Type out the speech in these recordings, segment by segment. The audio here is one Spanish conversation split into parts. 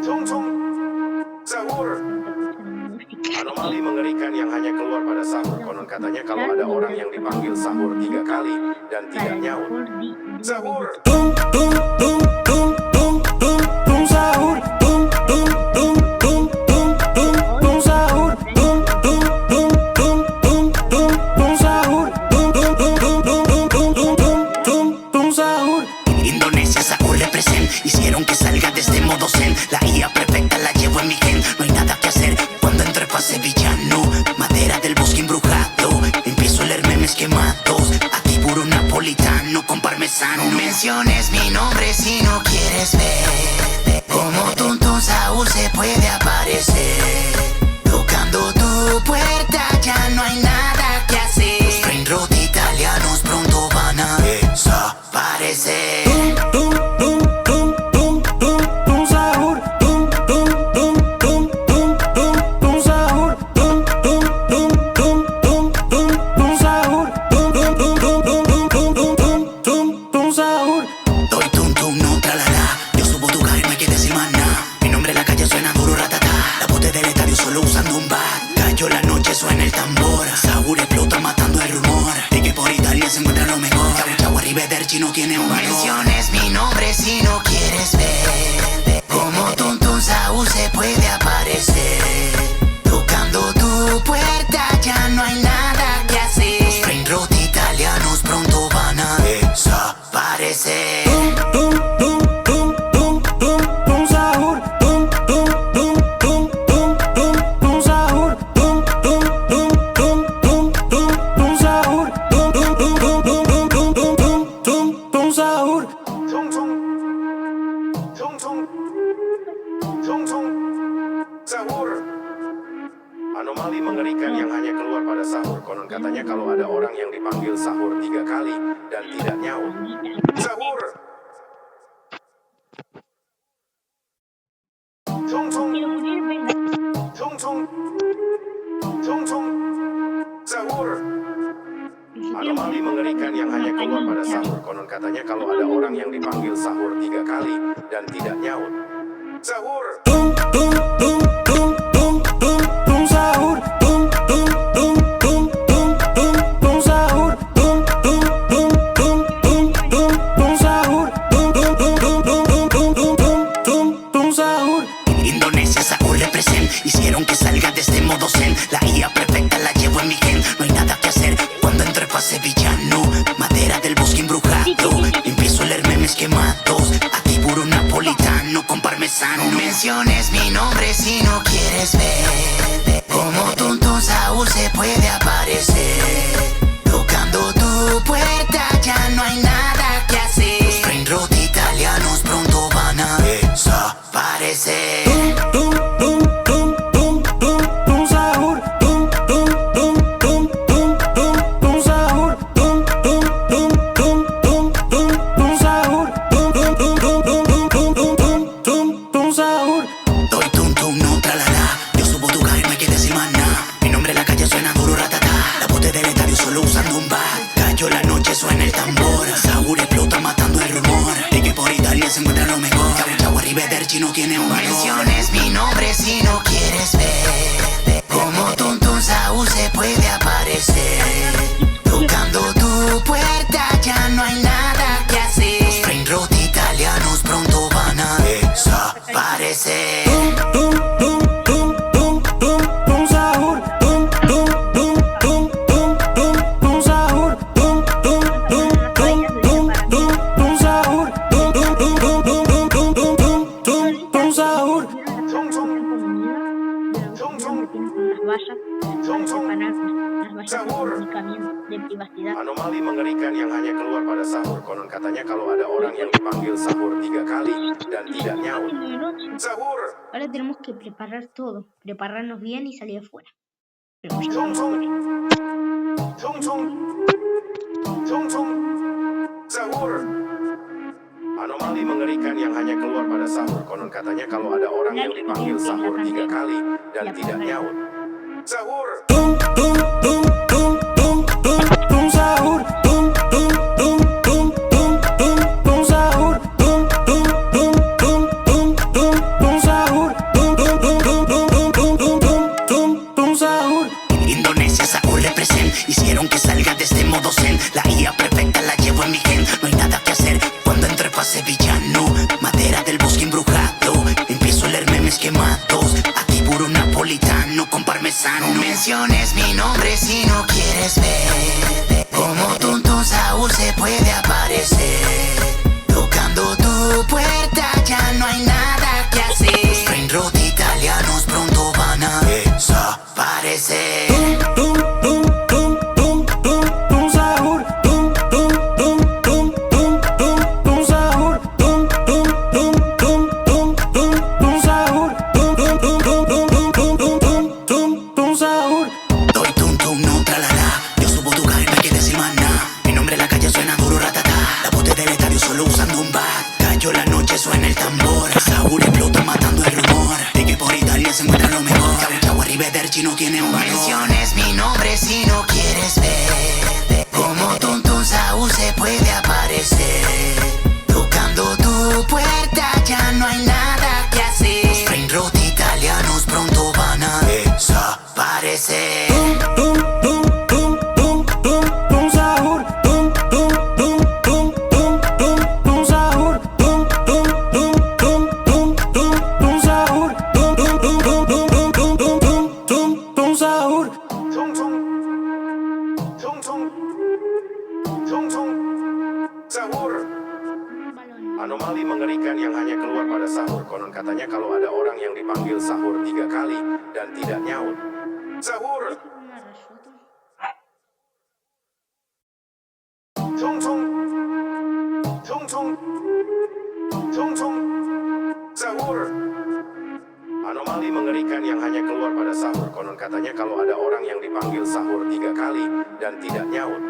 Tung tung sahur. Anomali mengerikan yang hanya keluar pada sahur. Konon katanya kalau ada orang yang dipanggil sahur 3 kali dan tidak nyaut. Sahur. Tung tung tung tung tung tung tung sahur. Tung tung tung tung tung tung tung sahur. Tung tung tung tung tung tung tung sahur. Tung tung tung tung tung tung tung tung tung sahur. Indonesia Sahur represent. Hicieron que salga de este modo zen. La IA perfecta la llevo en mi gen. No hay nada que hacer cuando entre pase villano. Madera del bosque embrujado. Empiezo a leer memes quemados. Aquí puro napolitano con parmesano. No menciones mi nombre si no quieres ver como Tonton Saúl se puede aparecer. Tocando tu puerta ya no hay nada que hacer. Los brain rot italianos pronto van a desaparecer. Tung tung tung tung tung tung sahur. Tung tung tung tung tung tung tung sahur. Tung tung tung tung tung tung tung sahur. Tung tung tung tung tung tung tung tung tung sahur. Doy tum tum no tralala. Yo subo tu cara y no hay que decir más nada. Mi nombre en la calle suena duro ratata. La bote del estadio solo usando un bat. Cayó la noche suena el tambor. Saúl explota matando el rumor de que por Italia se encuentra lo mejor. Chau arrivederci no tiene un valor. Menciones mi nombre si no quieres ver como Tonton Saúl se puede aparecer. Tocando tu puerta ya no hay nada que hacer. Los brain rot italianos pronto van a desaparecer. Tung tung tung tung tung tung sahur. Tung tung tung tung tung tung tung sahur. Tung tung tung tung tung tung tung sahur. Tung tung tung tung tung tung tung tung tung sahur. Tung tung tung tung tung tung sahur. Anomali mengerikan yang hanya keluar pada sahur. Konon katanya kalau ada orang yang dipanggil sahur 3 kali dan tidak nyaut. Sahur. Tung tung tung tung tung tung sahur. Anomali mengerikan yang hanya keluar pada sahur. Konon katanya kalau ada orang yang dipanggil sahur 3 kali dan tidak nyaut. Sahur. Tung tung tung tung tung tung tung sahur. Tung tung tung tung tung tung tung sahur. Tung tung tung tung tung tung tung sahur. Tung tung tung tung tung tung tung tung tung sahur. Indonesia Sahur represent. Hicieron que salga de este modo zen. La IA perfecta la llevo en mi gen. No hay nada que hacer cuando entre pase villano. Madera del bosque embrujado. Empiezo a leer memes quemados. Aquí puro napolitano con parmesano. No menciones mi nombre si no quieres ver como Tonton Saúl se puede aparecer. Tocando tu puerta ya no hay nada que hacer. Los brain rot italianos pronto van a desaparecer. Tung tung tung tung tung tung sahur. Tung tung tung tung tung tung tung sahur. Tung tung tung tung tung tung tung sahur. Tung tung tung tung tung tung tung tung tung sahur. Doy tum tum no tralala. Yo subo tu cara y no hay que decir más nada. Mi nombre en la calle suena duro ratata. La bote del estadio solo usando un bat. Cayó la noche suena el tambor. Saúl explota matando el rumor de que por Italia se encuentra lo mejor. Chau arrivederci no tiene un valor. Menciones mi nombre si no quieres ver como Tonton Saúl se puede aparecer. Tocando tu puerta ya no hay nada que hacer. Los brain rot italianos pronto van a desaparecer. Tung tung tung tung tung tung sahur. Tung tung tung tung tung tung tung sahur. Tung tung tung tung tung tung tung sahur. Tung tung tung tung tung tung tung tung tung sahur. Tung tung tung tung tung tung sahur. de privacidad. Anomali mengerikan yang hanya keluar pada sahur. Konon katanya kalau ada orang yang dipanggil sahur 3 kali dan tidak nyaut. De noche. Sahur. Ahora tenemos que preparar todo, prepararnos bien y salir afuera. Pero Tung tung tung tung tung tung sahur. Anomali mengerikan yang hanya keluar pada sahur. Konon katanya kalau ada orang yang dipanggil sahur 3 kali dan tidak nyaut. Sahur. Tung tung tung tung tung tung tung sahur. Tung tung tung tung tung tung tung sahur. Tung tung tung tung tung tung tung sahur. parmesano. No menciones mi nombre si no quieres ver como Tum Tum Sahur se puede aparecer. Tocando tu puerta ya no hay nada que hacer. Los brain rot italianos pronto van a desaparecer. Tum, tum, tum, tum, tum, tum sahur. Tum, tum, tum, tum, tum, tum, tum sahur. Tum, tum, tum, tum, tum, tum, tum sahur. Tum, tum, tum, tum, tum, tum, tum, tum, tum, tum sahur. Doy tum tum, no tralala. Yo subo tu caer, no hay que decir más nada. Mi nombre en la calle suena duro, ratata. La bote del estadio solo usando un bat. Cayó la noche, suena el tambor. Sahur explota matando el rumor de que por Italia se encuentra lo mejor. Chau, arrivederci no tiene un valor. Menciones mi nombre si no quieres ver como Tum Tum Sahur se puede aparecer. Tocando tu puerta ya no hay nada que hacer. Los brain rot italianos pronto van a desaparecer. Tum, tum, tum, tum, tum, tum sahur. Tum, tum, tum, tum, tum, tum, tum sahur. Tum, tum, tum, tum, tum, tum, tum sahur. Tum, tum, tum, tum, tum, tum, tum, tum, tum, tum sahur. Tung tung, tung tung, tung tung, sahur. Anomali mengerikan yang hanya keluar pada sahur. Konon katanya kalau ada orang yang dipanggil sahur 3 kali dan tidak nyaut. Sahur. Tung tung, tung tung, tung tung, sahur. Anomali mengerikan yang hanya keluar pada sahur. Konon katanya kalau ada orang yang dipanggil sahur 3 kali dan tidak nyaut.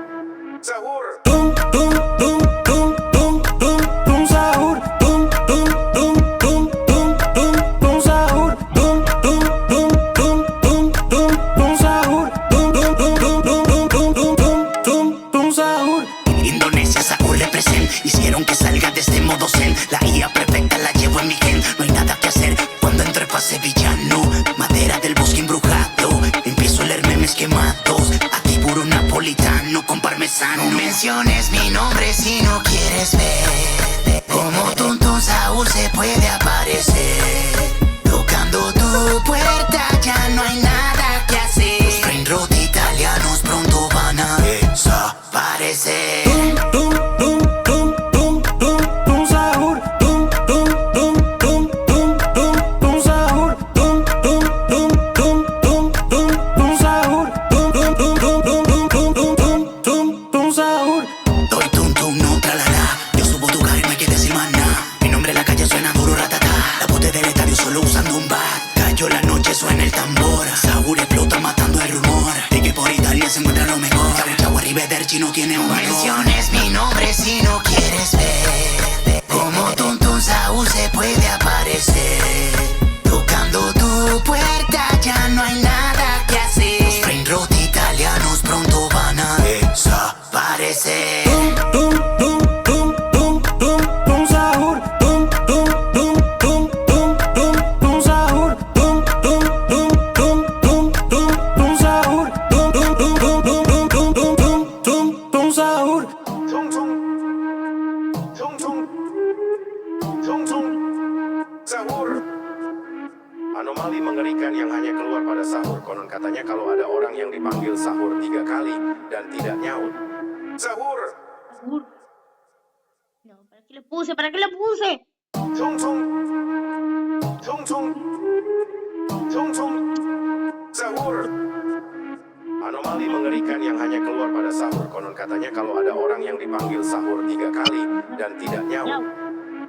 Sahur. Tum, tum, tum, tum, tum, tum, tum sahur. Tum, tum, tum, tum, tum, tum, tum sahur. Tum, tum, tum, tum, tum, tum, tum sahur. Tum, tum, tum, tum, tum, tum, tum, tum, tum, tum sahur. Indonesia, Sahur represent. Hicieron que salga de este modo zen. La IA perfecta la llevo en mi gen. No hay nada que hacer cuando entre pase villano. Madera del bosque embrujado. Empiezo a leer memes quemados. Aquí puro napolitano con parmesano. No menciones mi nombre si no quieres ver como Tum Tum Sahur se puede aparecer. Tocando tu puerta ya no hay nada que hacer. Los brain rot italianos pronto van a desaparecer. Tum, tum, tum, tum, tum, tum sahur. Tum, tum, tum, tum, tum, tum, tum sahur. Tum, tum, tum, tum, tum, tum, tum sahur. Tum, tum, tum, tum, tum, tum, tum, tum, tum, tum sahur. Doy tum tum, no tralala. Yo subo tu caer, no hay que decir más nada. Mi nombre en la calle suena duro, ratata. La bote del estadio solo usando un bat. Cayó la noche, suena el tambor. Sahur explota matando el rumor de que por Italia se encuentra lo mejor. Chau, arrivederci no tiene un valor. Menciones mi nombre si no quieres ver como Tum Tum Sahur se puede aparecer. Tocando tu puerta ya no hay nada que hacer. Los brain rot italianos pronto van a desaparecer. Tum, tum, tum, tum, tum, tum sahur. Tum, tum, tum, tum, tum, tum, tum sahur. Tum, tum, tum, tum, tum, tum, tum sahur. Tum, tum, tum, tum, tum, tum, tum, tum, tum, tum sahur. Tung tung, tung tung, tung tung, sahur. Anomali mengerikan yang hanya keluar pada sahur. Konon katanya kalau ada orang yang dipanggil sahur 3 kali dan tidak nyaut. Sahur. Sahur. No, ¿para qué le puse? ¿Para qué le puse? Tung tung, tung tung, tung tung, sahur. Anomali mengerikan yang hanya keluar pada sahur. Konon katanya kalau ada orang yang dipanggil sahur 3 kali dan tidak nyaut.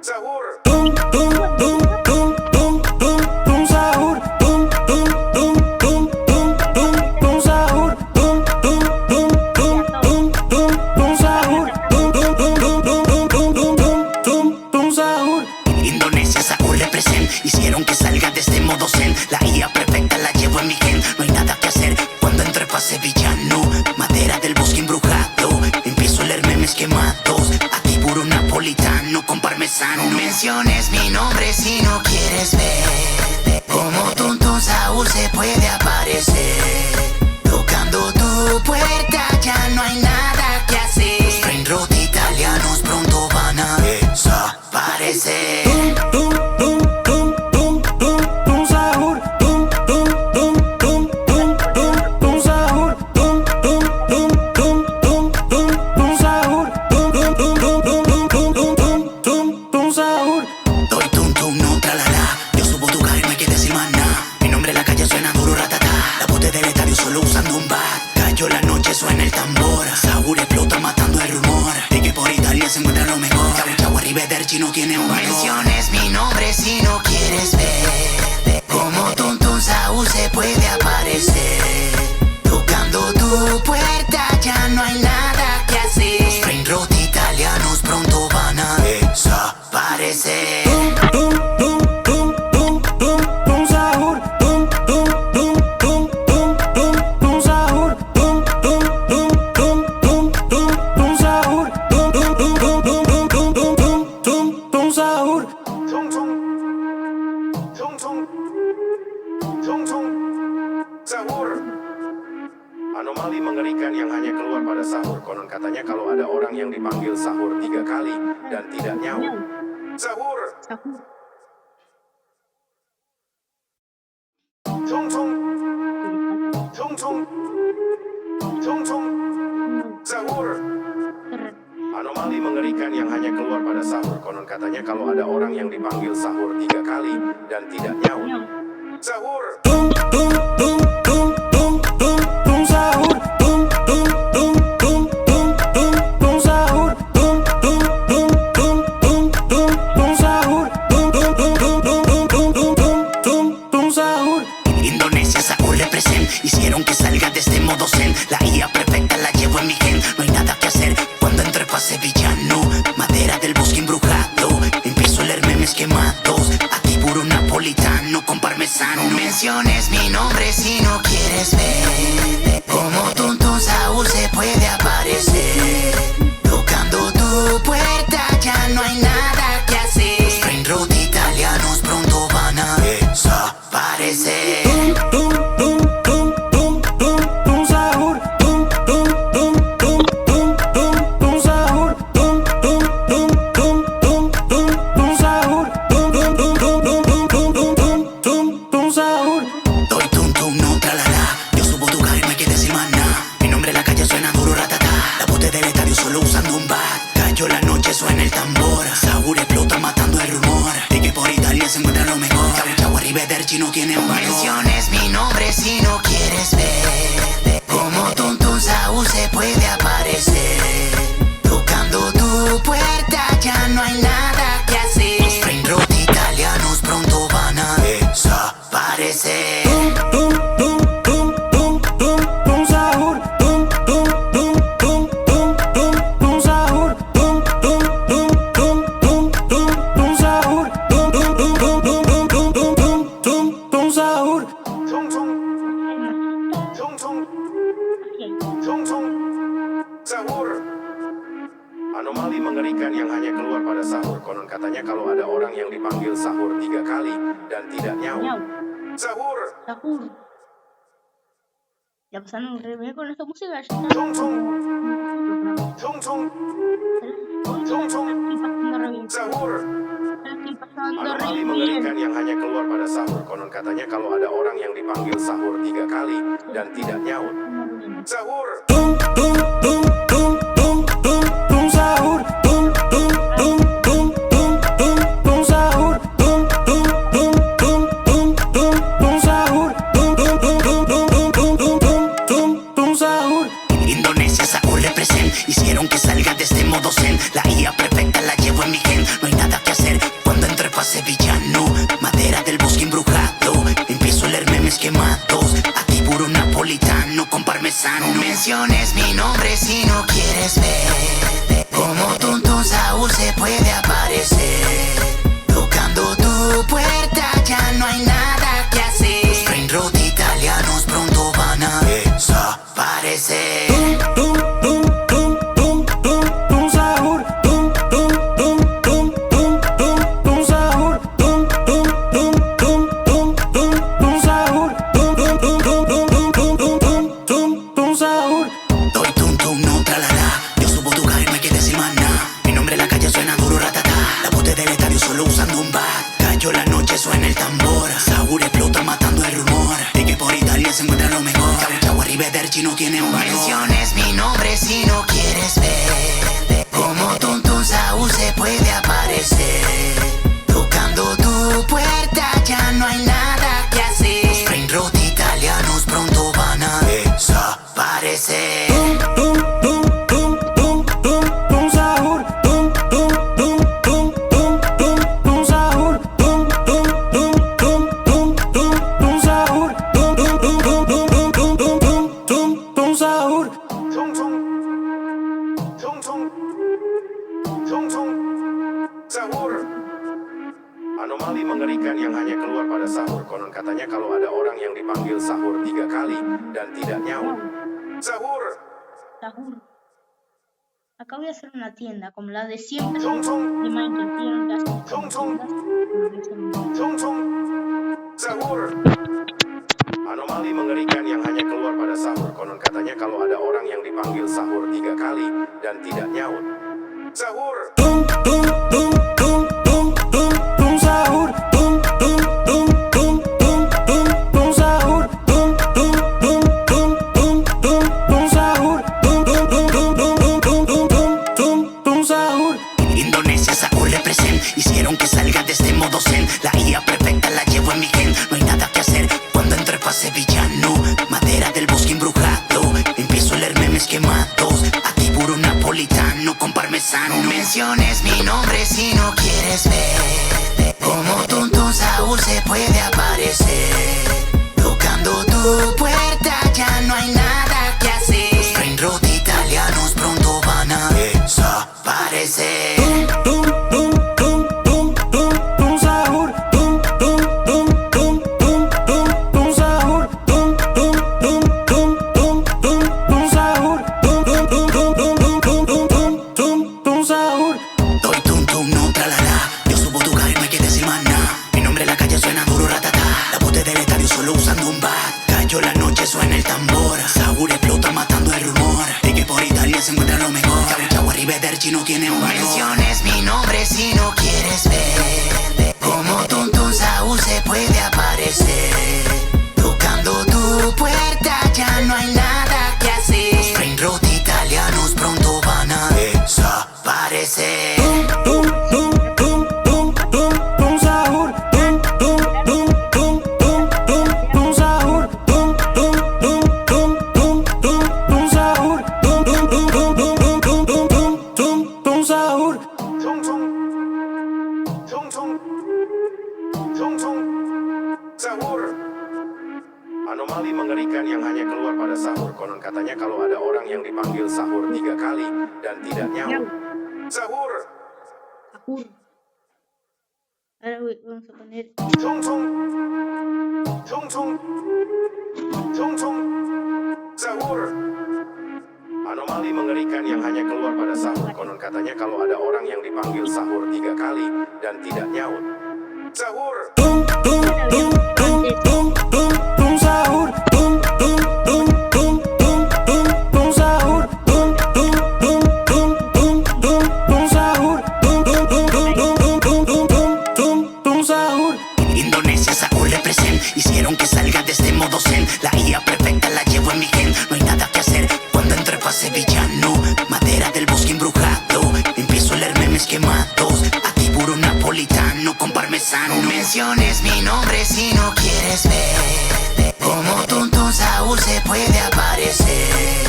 Sahur. Tum, tum, tum, tum, tum, tum, tum sahur. Tum, tum, tum, tum, tum, tum, tum sahur. Tum, tum, tum, tum, tum, tum, tum sahur. Tum, tum, tum, tum, tum, tum, tum, tum, tum, tum sahur. Indonesia, Sahur represent. Hicieron que salga de este modo zen. La IA perfecta la llevo en mi gen. No hay nada que hacer cuando entre pase villano. Madera del bosque embrujado. Empiezo a leer memes quemados. Aquí puro napolitano con parmesano. No menciones mi nombre si no quieres ver como Tum Tum Sahur se puede aparecer. Tocando tu puerta ya no hay nada que hacer. Los brain rot italianos pronto van a desaparecer. Tum, tum, tum, tum, tum, tum sahur. Tum, Anomali mengerikan yang hanya keluar pada sahur. Konon katanya kalau ada orang yang dipanggil sahur 3 kali dan tidak nyaut. Sahur! Sahur. Tung tung! Tung tung! Tung tung! Sahur! Keren. Anomali mengerikan yang hanya keluar pada sahur. Konon katanya kalau ada orang yang dipanggil sahur 3 kali dan tidak nyaut. Nyaut. Sahur! Tung tung tung tung tung tung tung sahur. Tung tung tung tung tung tung tung sahur. Tung tung tung tung tung tung tung sahur. Tung tung tung tung tung tung tung tung tung sahur. Indonesia, Saúl represent. Hicieron que salga de este modo zen. La IA perfecta la llevo en mi gen. No hay nada que hacer cuando entro pa' sevillano. Madera del bosque embrujado. Empiezo a leer memes quemados. Aquí puro napolitano con parmesano. No menciones mi nombre si no quieres ver como tonto Saúl se puede aparecer. Tocando tu puerta ya no hay nada que hacer. Los brain rot italianos pronto van a desaparecer. Tung tung tung tung tung tung sahur. Tung tung tung tung tung tung tung sahur. Tung tung tung tung tung tung tung sahur. Tung tung tung tung tung tung tung tung sahur. Doy tum tum, no tralala. Yo subo tu cara y no hay que decir más nada. Mi nombre en la calle suena duro, ratata. La bote del estadio solo usando un bat. Cayó la noche, suena el tambor. Saúl explota matando el rumor de que por Italia se encuentra lo mejor. Chau, arrivederci no tiene valor. Menciones mi nombre si no quieres ver como tonto Saúl se puede aparecer. Tocando tu puerta ya no hay nada que hacer. Los brain rot italianos pronto van a desaparecer. Tung tung tung tung tung tung sahur. Tung tung tung tung tung tung tung sahur. Tung tung tung tung tung tung tung sahur. Tung tung tung tung tung tung tung tung sahur. Tung tung! Tung tung! Tung tung! Sahur! Anomali mengerikan yang hanya keluar pada sahur. Konon katanya kalau ada orang yang dipanggil sahur 3 kali dan tidak nyaut. Nyaut. Sahur! Sahur. Ya pasaron un revés con esta música. Ya Tung tung! Tung tung! Tung tung! estoy pasando re bien. Sahur! Estoy pasando re Anomali bien. mengerikan yang hanya keluar pada sahur. Konon katanya kalau ada orang yang dipanggil sahur 3 kali dan tidak nyaut. Sahur! Tung tung tung tung tung tung tung sahur. Tung tung tung tung tung tung tung sahur. Tung tung tung tung tung tung tung sahur. Tung tung tung tung tung tung tung tung sahur. Indonesia, Saúl represent. Hicieron que salga de este modo zen. La IA perfecta la llevo en mi gen. No hay nada que hacer cuando entro pa' sevillano. Madera del bosque embrujado. Empiezo a leer memes quemados. Aquí puro napolitano con parmesano. No menciones mi nombre si no quieres ver como tonto Saúl se puede aparecer. Tocando tu puerta ya no hay nada que hacer. Los brain rot italianos pronto van a desaparecer. Tung tung tung tung tung tung sahur. Tung tung tung tung tung tung tung sahur. Tung tung tung tung tung tung tung sahur. Tung tung tung tung tung tung tung sahur. Doy tum tum, no tralala. Yo subo tu cara y no hay que decir más nada. Mi nombre en la calle suena duro, ratata. La bote del estadio solo usando un bat. Cayó la noche, suena el tambor. Saúl explota matando el rumor de que por Italia se encuentra lo mejor. Chau, arrivederci no tiene valor. Menciones mi nombre si no quieres ver como tonto Saúl se puede aparecer. Tocando tu puerta ya no hay nada que hacer. Los brain rot italianos pronto van a desaparecer. Tung tung tung tung tung tung sahur. Tung tung tung tung tung tung tung sahur. Tung tung tung tung tung tung tung sahur. Tung tung tung tung tung tung tung sahur. Tung tung! Tung tung! Tung tung! Sahur! Anomali mengerikan yang hanya keluar pada sahur. Konon katanya kalau ada orang yang dipanggil sahur 3 kali dan tidak nyaut. Sahur! Sahur. Acá voy a hacer una tienda como la de siempre Tung tung! de Minecraft. Tienen que hacer Tung tung! tiendas. Tung tung! Sahur! Anomali mengerikan yang hanya keluar pada sahur. Konon katanya kalau llevo en mi gen. No hay nada que hacer cuando entro pa' sevillano. Madera del bosque embrujado. Empiezo a leer memes quemados. Aquí puro napolitano con parmesano. No menciones mi nombre si no quieres ver como tonto Saúl se puede aparecer. Tocando tu puerta ya no hay nada que hacer. Los brain rot italianos pronto van a desaparecer. Doy tum tum, no tralala. Yo subo tu carro y no hay que decir más nada. Mi nombre en la calle suena duro, ratata. La bote del estadio solo usando un bat. Cayó la noche, suena el tambor. Saúl explota matando el rumor de que por Italia se encuentra lo mejor. Chau, arrivederci no tiene un valor. Menciones mi nombre si no quieres ver como tonto Saúl se puede aparecer. Tocando tu puerta ya no hay nada que hacer. Los brain rot italianos pronto van a desaparecer. Tung tung. Tung tung. Tung tung. Sahur. Anomali mengerikan yang hanya keluar pada sahur. Konon katanya kalau ada orang yang dipanggil sahur 3 kali dan tidak nyaut. Sahur. Sahur. Ahora vamos a poner Tung tung. Tung tung. Tung tung. Sahur. Anomali mengerikan yang hanya keluar pada sahur. Konon katanya kalau ada orang yang dipanggil sahur 3 kali dan tidak nyaut. Sahur. Indonesia, Saúl represent. Hicieron que salga de este modo zen. La IA perfecta la llevo en mi gen. No hay nada que hacer cuando entre pa' sevillano. Madera del bosque embrujado. Empiezo a leer memes quemados. Aquí puro napolitano con parmesano. No menciones mi nombre si no quieres ver como tonto Saúl se puede aparecer.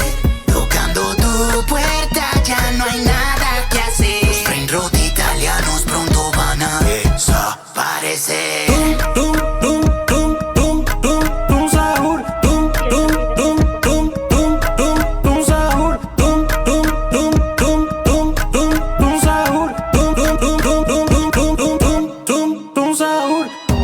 Tocando tu puerta ya no hay nada que hacer. Los brain rot italianos pronto van a desaparecer.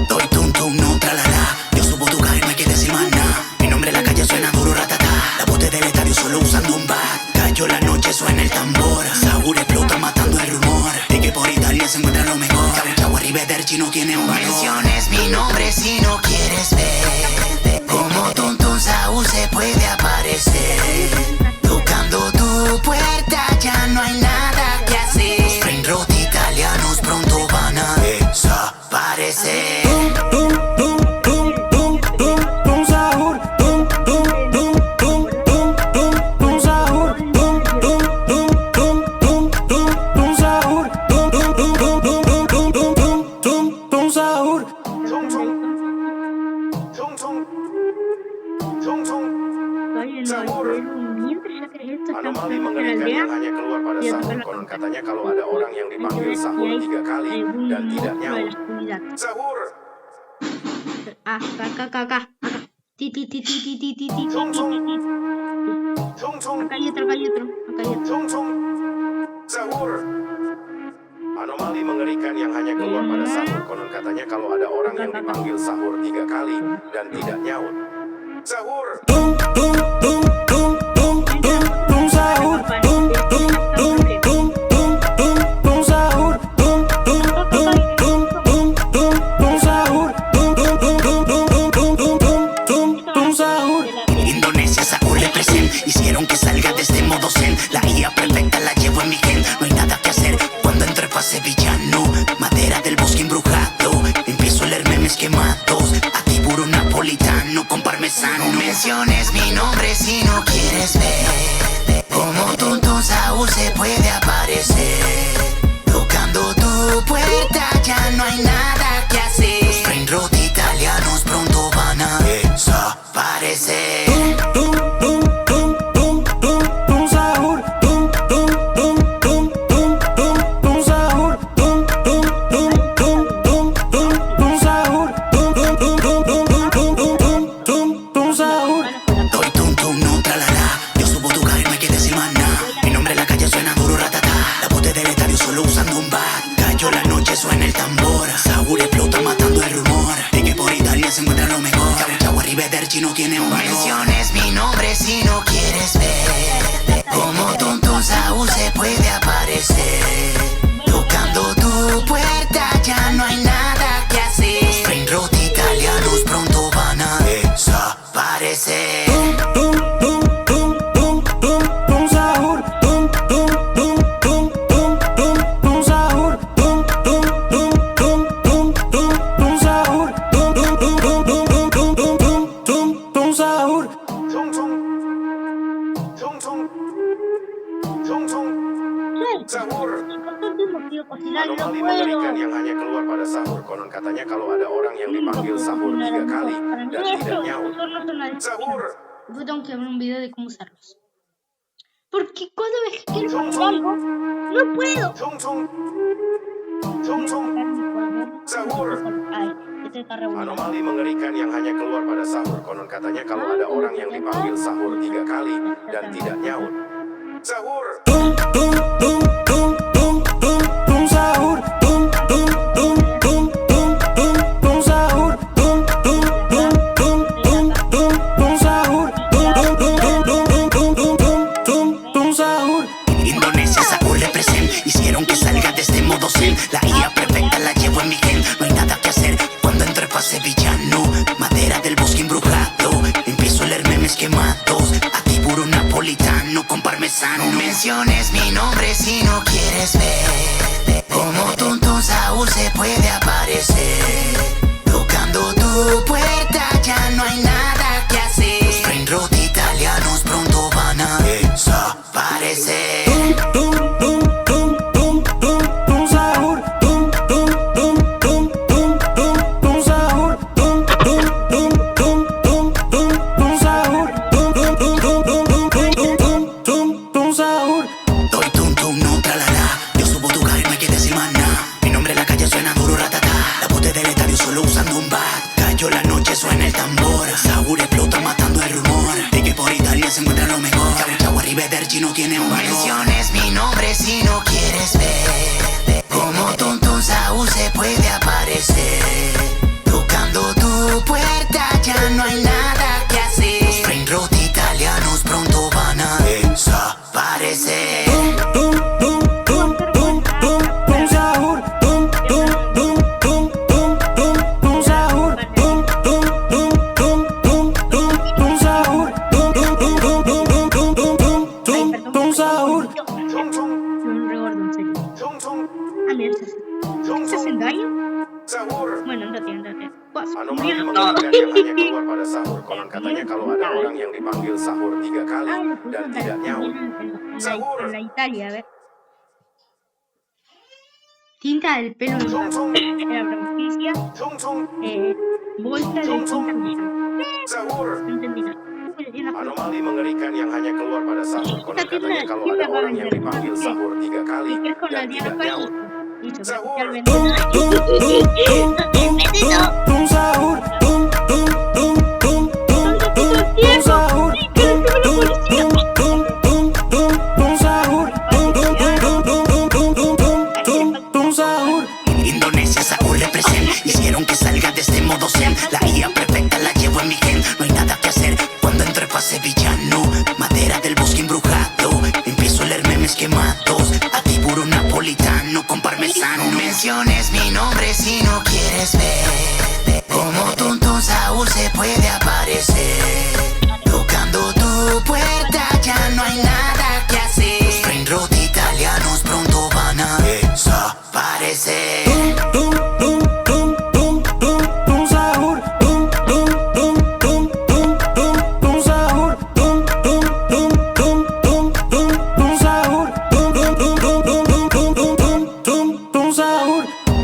Doy tum tum, no tralala. Yo subo tu carro y no hay que decir más nada. Mi nombre en la calle suena duro, ratata. La bote del estadio solo usando un bat. Cayó la noche, suena el tambor. Saúl explota matando el rumor de que por Italia se encuentra lo mejor. Chau, arrivederci no tiene un valor. Menciones mi nombre si no quieres ver como tonto Saúl se puede aparecer. Tocando tu puerta ya no hay nada que hacer. Los brain rot italianos pronto van a desaparecer. Tung tung. Tung tung. Tung tung. Oye, Sahur. mientras ya crees esto, estamos Anomali en la mengerikan aldea. yang hanya keluar pada sahur. Konon katanya kalau ada orang yang dipanggil sahur 3 kali dan tidak de la nyaut. oscuridad. Sahur. Acá. Ti. Tung tung. Tung tung. Acá hay otro. Tung tung. Sahur. Anomali mengerikan yang hanya keluar pada sahur. Konon katanya kalau ada orang yang dipanggil sahur 3 kali dan tidak nyaut. Sahur. Indonesia, Saúl represent. Hicieron que salga de este modo zen. La IA perfecta la llevo en mi gen. No hay nada que hacer cuando entre pa' sevillano. Madera del bosque embrujado. Empiezo a leer memes quemados. Aquí puro napolitano con parmesano. No menciones mi nombre si no quieres ver como tonto Saúl se puede aparecer. Tocando tu puerta ya no hay nada que hacer. Los brain rot italianos chino tiene un menciones mi nombre si no quieres ver como Tonton Saúl se puede aparecer. Tocando tu puerta ya no hay nada que hacer. Los brain rot italianos pronto van a desaparecer. Sahur. Entonces no quiero cocinar, no Anomali puedo. mengerikan yang hanya keluar pada sahur. Konon katanya kalau ada orang yang dipanggil sahur 3 kali dan tidak nyaut. Sahur. Yo tengo que ver un video de cómo usarlos. Porque cada vez que quiero hacer algo, no puedo. Tung tung. Tung tung. Sahur. Ay, este está regular. Anomali mengerikan yang hanya keluar pada sahur. Konon katanya kalau ada orang yang dipanggil sahur 3 kali dan tidak nyaut. Sahur. Indonesia, Saúl represent. Hicieron que salga de este modo zen. La IA perfecta la llevo en mi gen. No hay nada que hacer cuando entro a sevillano. Madera del bosque embrujado. Empiezo a leer memes quemados. Aquí puro napolitano con parmesano. No menciones mi nombre si no quieres ver como Tonton Saúl se puede aparecer. Tocando tu puerta ya no hay nada que hacer. Los brain rot italianos pronto van a desaparecer. Doy tum tum, no tralala. Yo subo tu cara y no hay que decir más nada. Mi nombre en la calle suena duro, ratata. La bote del estadio solo usando un bat. Cayó la noche, suena el tambor. Saúl explota matando el rumor de que por Italia se encuentra lo mejor. Chau, chau, arrivederci no tiene un valor. Menciones mi nombre si no quieres ver como Tonton Saúl se puede aparecer. Tocando tu puerta ya no hay nada que hacer. Los brain rot italianos pronto van a desaparecer. Tung tung. Un regordo, en serio. Tung tung. Ah, mira, ¿se hacen daño? Sahur. Bueno, andate. Pues, Anomali mira, mengerikan yang hanya keluar pada sahur. Konon katanya kalau ada orang yang dipanggil sahur 3 kali ah, lo puso dan en tidak nyaut. en la Italia, a ver. Tinta del pelo en Tung tung. la franquicia, Tung tung. bolsa de tinta brillante. Sahur. No entendí nada. Anomali mengerikan yang hanya keluar pada sahur. Konon katanya kalau ada orang yang dipanggil sahur 3 kali Y que es con la dan Diana tidak nyaut. Pajito. Listo, Sahur. realmente. Indonesia, Saúl represent. Hicieron que salga de este modo zen. La IA perfecta la llevo en mi gen. No hay nada que hacer cuando entro a sevillano. Madera del bosque embrujado. Empiezo a leer memes quemados. Aquí puro napolitano con parmesano. No menciones mi nombre si no quieres ver como Tonton Saúl se puede aparecer. Tocando tu puerta ya no hay nada que hacer. Los brain rot italianos pronto van a desaparecer.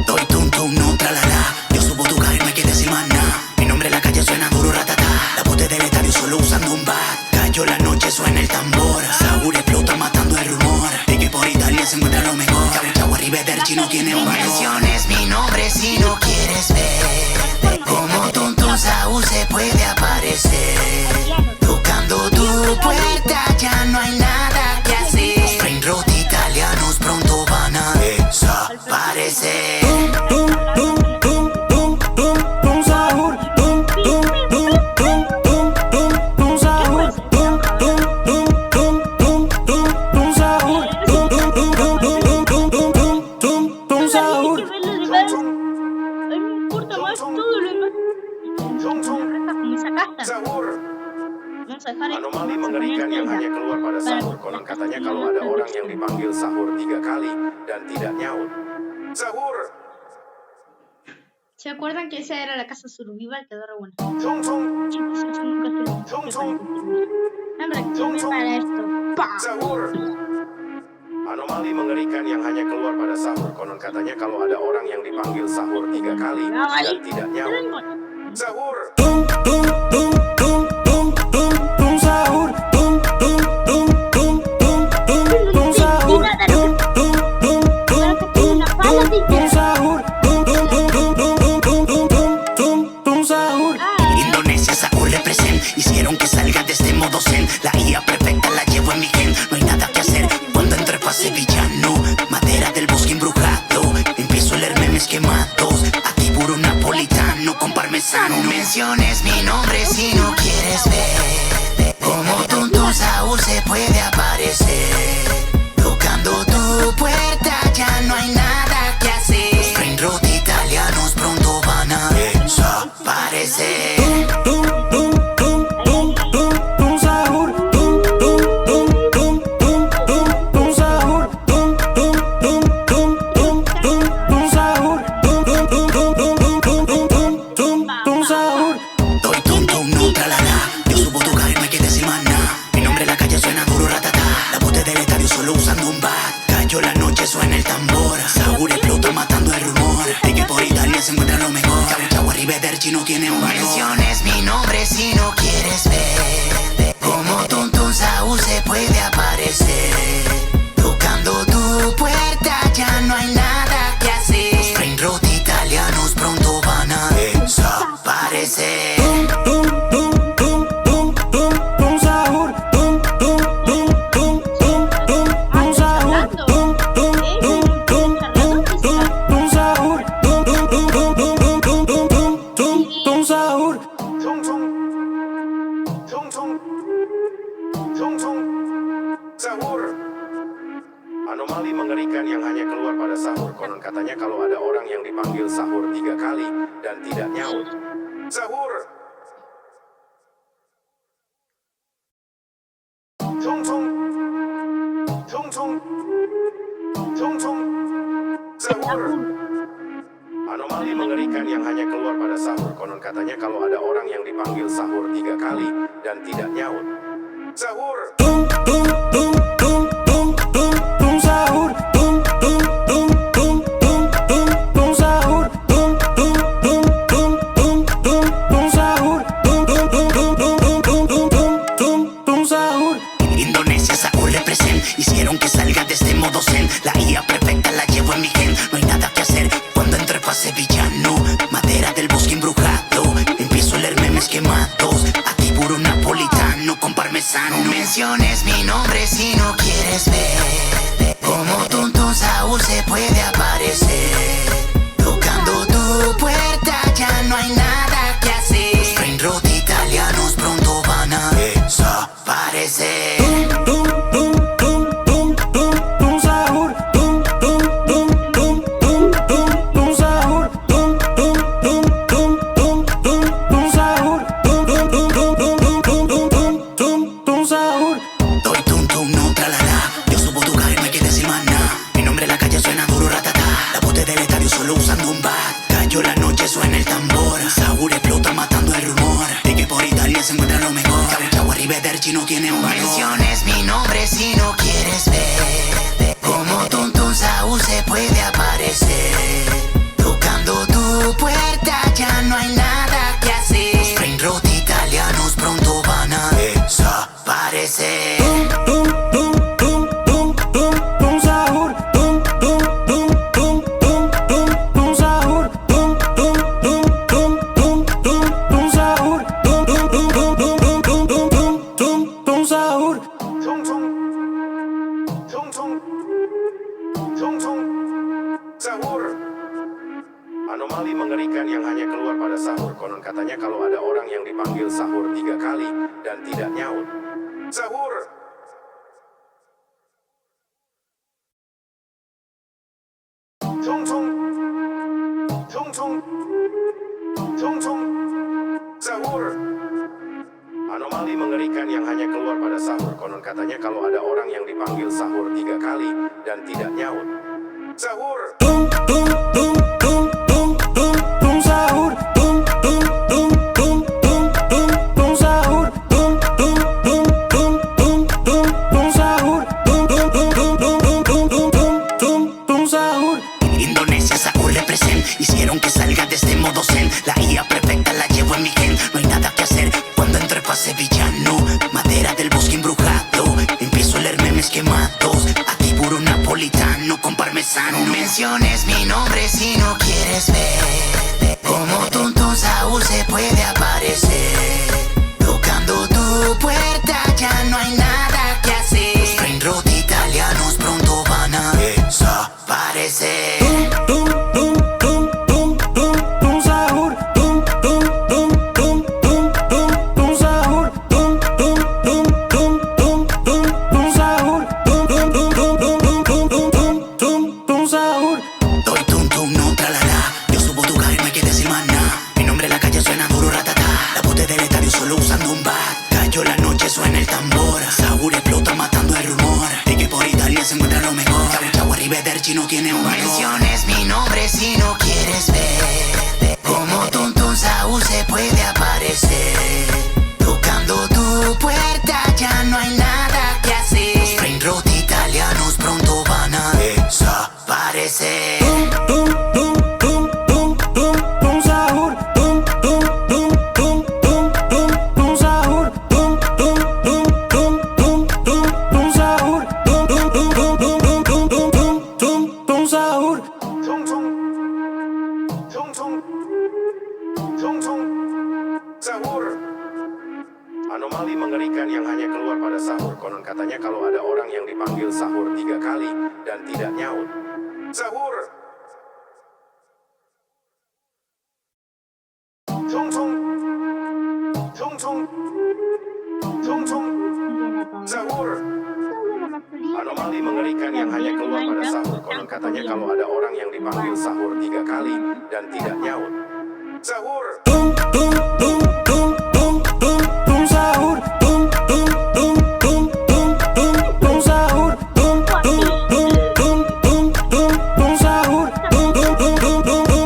Doy tum tum, no tralala. Yo subo tu cara y no hay que decir más nada. Mi nombre en la calle suena duro, ratata. La bote del estadio solo usando un bat. Cayó la noche, suena el tambor. Saúl explota matando el rumor de que por Italia se encuentra lo mejor. Chau, chau, arrivederci no tiene un valor. Menciones mi nombre si no quieres ver como Tonton Saúl se puede aparecer. Tocando tu puerta ya no hay nada que hacer. Los brain rot italianos pronto van a desaparecer. Tung tung. mereka como esa casa. Sahur. Vamos a dejar esto, Anomali vamos a mengerikan poner yang hanya tenda keluar pada para sahur. que Konon la casa katanya tenga kalau más ada orang yang protección. dipanggil sahur 3 kali dan tidak nyaut. Sahur. ¿Se acuerdan que esa era la casa survival? Quedó re buena. Tung tung. Chicos, eso nunca se lo mostré Tung para tung. que termine. Hombre, que Tung sirve tung. para esto. ¡Pam! Sahur. Anomali mengerikan yang hanya keluar pada sahur. Konon katanya kalau ada orang yang dipanggil sahur 3 kali Ah, dan vale. tidak nyaut. Sahur. Tung tung tung tung tung tung tung sahur. Tung tung tung tung tung tung tung sahur. Tung tung tung tung tung tung sahur. Tung tung tung tung tung tung tung sahur. Indonesia, Saúl represent. Hicieron que salga de este modo zen. La IA perfecta la llevo en mi gen. No hay nada que hacer cuando entro en fase villano. Madera del bosque embrujado. Empiezo a leer memes quemados. Activo un napolitano con parmesano. No menciones mi nombre si no quieres ver como tonto Saúl se puede aparecer. Tocando tu puerta ya no hay nada que hacer. Los brain rot italianos pronto van a desaparecer. Tung tung tung tung tung tung sahur. Tung tung tung tung tung tung tung sahur. Tung tung tung tung tung tung tung sahur. Tung tung tung tung tung tung tung sahur. Doy tum tum, no tralala. Yo subo tu carro y me quedé sin maná. Mi nombre en la calle suena duro, ratata. La bote del estadio solo usando un bat. Cayó la noche, suena el tambor. Saúl explota matando el rumor de que por Italia se encuentra lo mejor. Chau, arrivederci no tiene un valor. Menciones mi nombre si no quieres ver como tonto Saúl se puede aparecer. Tocando tu puerta ya no hay nada que hacer. Los brain rot italianos pronto van a desaparecer. Tung tung tung tung tung tung sahur. Tung tung tung tung tung tung tung sahur. Tung tung tung tung tung tung tung sahur. Tung tung tung tung tung tung tung sahur. Tung tung. Tung tung. Tung tung. Sahur. Anomali mengerikan yang hanya keluar pada sahur. Konon katanya kalau ada orang yang dipanggil sahur 3 kali dan tidak nyaut. Sahur. Tung tung. Tung tung. Tung tung. Sahur. Anomali mengerikan yang hanya keluar pada sahur. Konon katanya kalau ada orang yang dipanggil sahur 3 kali dan tidak nyaut. Sahur. Tung tung tung tung tung tung tung sahur. Tung tung tung tung tung tung tung sahur. Tung tung tung tung tung tung tung sahur. Tung tung tung tung tung tung sahur. Indonesia, Saúl represent. Hicieron que salga de este modo zen. La IA perfecta la llevo en mi gen. No hay nada que hacer cuando entro en fase villano. Madera del bosque embrujado. Empiezo a leer memes quemados. Activo un napolitano con parmesano. No menciones mi nombre si no quieres ver como tonto Saúl se puede aparecer. Tocando tu puerta ya no hay nada que hacer. Los brain rot italianos pronto van a desaparecer. Tung tung tung tung tung tung sahur. Tung tung tung tung tung tung tung sahur. Tung tung tung tung tung tung tung sahur. Tung tung tung tung tung sahur. Doy tum tum, no tralala. Yo subo tu carro y me quedé sin maná. Mi nombre en la calle suena duro, ratata. La bote del estadio solo usando un bat. Cayó la noche, suena el tambor. Saúl explota matando el rumor de que por Italia se encuentra lo mejor. Chau, arrivederci no tiene un valor. Menciones mi nombre si no quieres ver como tonto Saúl se puede aparecer. Tocando tu puerta ya no hay nada que hacer. Los brain rot italianos pronto van a desaparecer. Tung tung tung tung tung tung sahur. Tung tung tung tung tung tung tung sahur. Tung tung tung tung tung tung tung sahur. Tung tung tung tung tung sahur. Tung tung. Tung tung. Tung tung. Sahur. Anomali mengerikan yang hanya keluar pada sahur. Konon katanya kalau ada orang yang dipanggil sahur 3 kali dan tidak nyaut. Sahur. Tung tung. Tung tung. Tung tung. pada sahur. Konon katanya kalau ada orang yang dipanggil sahur 3 kali dan tidak nyaut. Sahur. Tung tung tung tung tung tung tung sahur. Tung tung tung tung tung tung tung sahur. Tung tung tung tung tung tung tung sahur. Tung tung tung tung tung tung tung tung tung sahur. Indonesia, Saúl represent. Hicieron que salga de este modo zen. La IA perfecta la llevo en mi gen. No hay nada que hacer cuando entre pase villano. Madera del bosque embrujado. Empiezo a leer memes quemados. Aquí puro napolitano con parmesano. No menciones mi nombre si no quieres ver como tonto Saúl se puede aparecer. Tocando tu puerta ya no hay nada que hacer. Los brain rot italianos pronto van a desaparecer. Tung tung tung tung tung tung sahur. Tung tung tung tung tung tung tung sahur. Tung tung tung tung tung tung tung sahur. Tung tung tung tung tung tung tung tung tung sahur. Doy tum tum, no tralala. Yo subo tu cara y no hay que decir más nada. Mi nombre en la calle suena duro, ratata. La bote del estadio solo usando un bat. Cayó la noche, suena el tambor. Saúl explota matando el rumor de que por Italia se encuentra lo mejor. Chau arrivederci no tiene un valor. Menciones mi nombre si no quieres ver como tonto Saúl se puede aparecer. Tocando tu puerta ya no hay nada que hacer. Los brain rot italianos pronto van a desaparecer. Tung tung tung tung tung tung sahur. Tung tung tung tung tung tung tung sahur. Tung tung tung tung tung tung tung sahur. Tung tung tung tung tung tung tung tung tung sahur. Tung tung. Tung tung. Tung tung. Sahur. Anomali mengerikan yang hanya keluar pada sahur. Konon katanya kalau ada orang yang dipanggil sahur 3 kali dan tidak nyaut. Sahur. Tung tung. Tung tung. Tung tung. Sahur. Anomali mengerikan yang hanya keluar pada sahur. Konon katanya kalau ada orang yang dipanggil sahur 3 kali dan tidak nyaut. Sahur. Tung tung tung tung tung tung tung sahur. Tung tung tung tung tung tung tung sahur. Tung tung tung tung tung tung tung sahur. Tung tung tung tung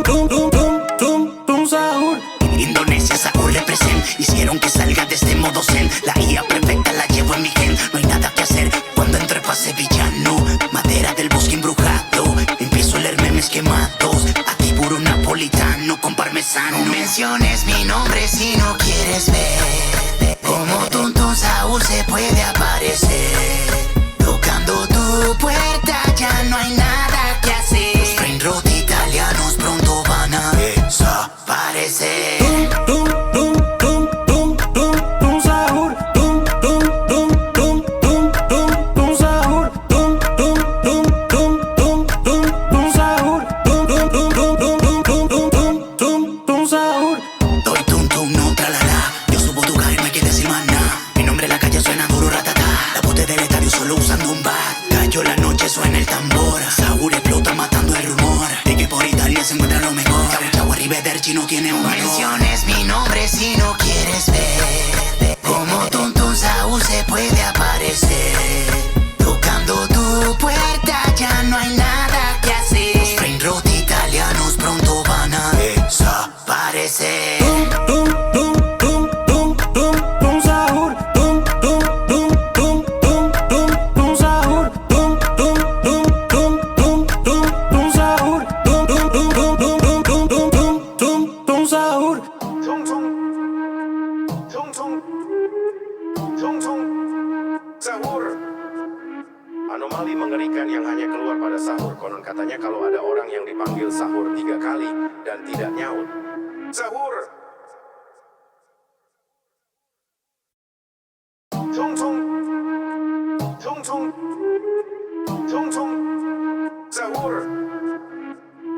tung tung tung tung tung sahur. Indonesia, Saúl represent. Hicieron que salga de este modo zen. La IA perfecta la llevo en mi gen. No hay nada que hacer cuando entre pase villano. Madera del bosque embrujado. Empiezo a leer memes quemados. Aquí puro napolitano con parmesano. No menciones mi nombre si no quieres ver como tonto Saúl se puede aparecer. Tocando tu puerta ya no hay nada que hacer. Los brain rot italianos pronto van a desaparecer. Tung tung tung tung tung tung sahur. Tung tung tung tung tung tung tung sahur. Tung tung tung tung tung tung tung sahur. Tung tung tung tung tung tung tung tung tung sahur. Doy tum tum, no tralala. Yo subo tu cara y no hay que decir más nada. Mi nombre en la calle suena duro, ratata. La bote del estadio solo usando un bat. Cayó la noche, suena el tambor. Saúl explota matando el rumor de que por Italia se encuentra lo mejor. Chau arrivederci no tiene un valor. Menciones mi nombre si no quieres ver como tonto Saúl se puede aparecer. Tocando tu puerta ya no hay nada que hacer. Los brain rot italianos pronto van a desaparecer. Tung tung tung tung tung tung sahur. Tung tung tung tung tung tung tung sahur. Tung tung tung tung tung tung tung sahur. Tung tung tung tung tung tung tung tung tung sahur. Tung tung. Tung tung. Tung tung. Sahur. Anomali mengerikan yang hanya keluar pada sahur. Konon katanya kalau ada orang yang dipanggil sahur 3 kali dan tidak nyaut. Sahur. Tung tung. Tung tung. Tung tung. Sahur.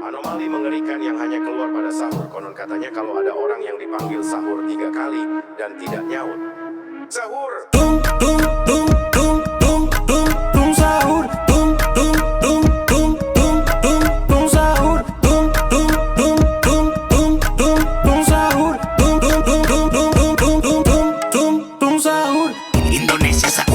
Anomali mengerikan yang hanya keluar pada sahur. Konon katanya kalau ada orang yang dipanggil sahur 3 kali dan tidak nyaut. Sahur. Tung tung tung tung tung tung tung sahur. Tung tung tung tung tung tung tung sahur. Tung tung tung tung tung tung tung sahur. Tung tung tung tung tung tung tung tung tung sahur. Indonesia, Saúl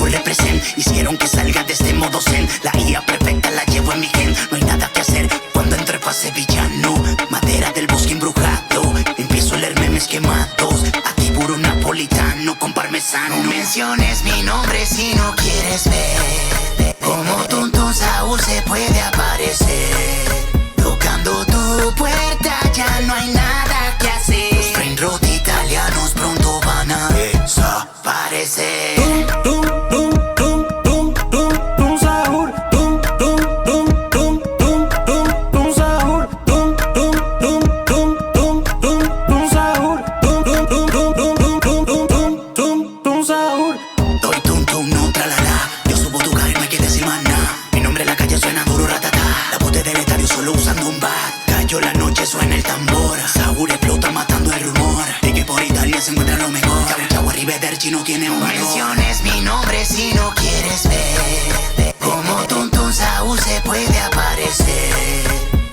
quemados. Aquí puro napolitano con parmesano. No menciones mi nombre si no quieres ver como tonto Saúl se puede aparecer. Tocando tu puerta ya no hay nada que hacer. Los brain rot italianos pronto van a desaparecer. Tum, tum, tum, tum, tum, tum, Saúl. Tum, tum, tum, tum, tum, tum, tum, Saúl. Tum, tum, tum, tum, tum, tum, tum, Saúl. Tum, tum, tum, tum, tum, tum, tum, tum, tum, tum, Saúl. Doy tum tum no tralala. Yo subo tu caer, no hay que decir más nada. Mi nombre en la calle suena duro ratata. La bote del estadio solo usando un bat. Cayó la noche, suena el tambor. Saúl explota matando el rumor de que por Italia se encuentra lo mejor. Chau arrivederci no tiene un valor. Menciones mi nombre si no quieres ver como tonto Saúl se puede aparecer.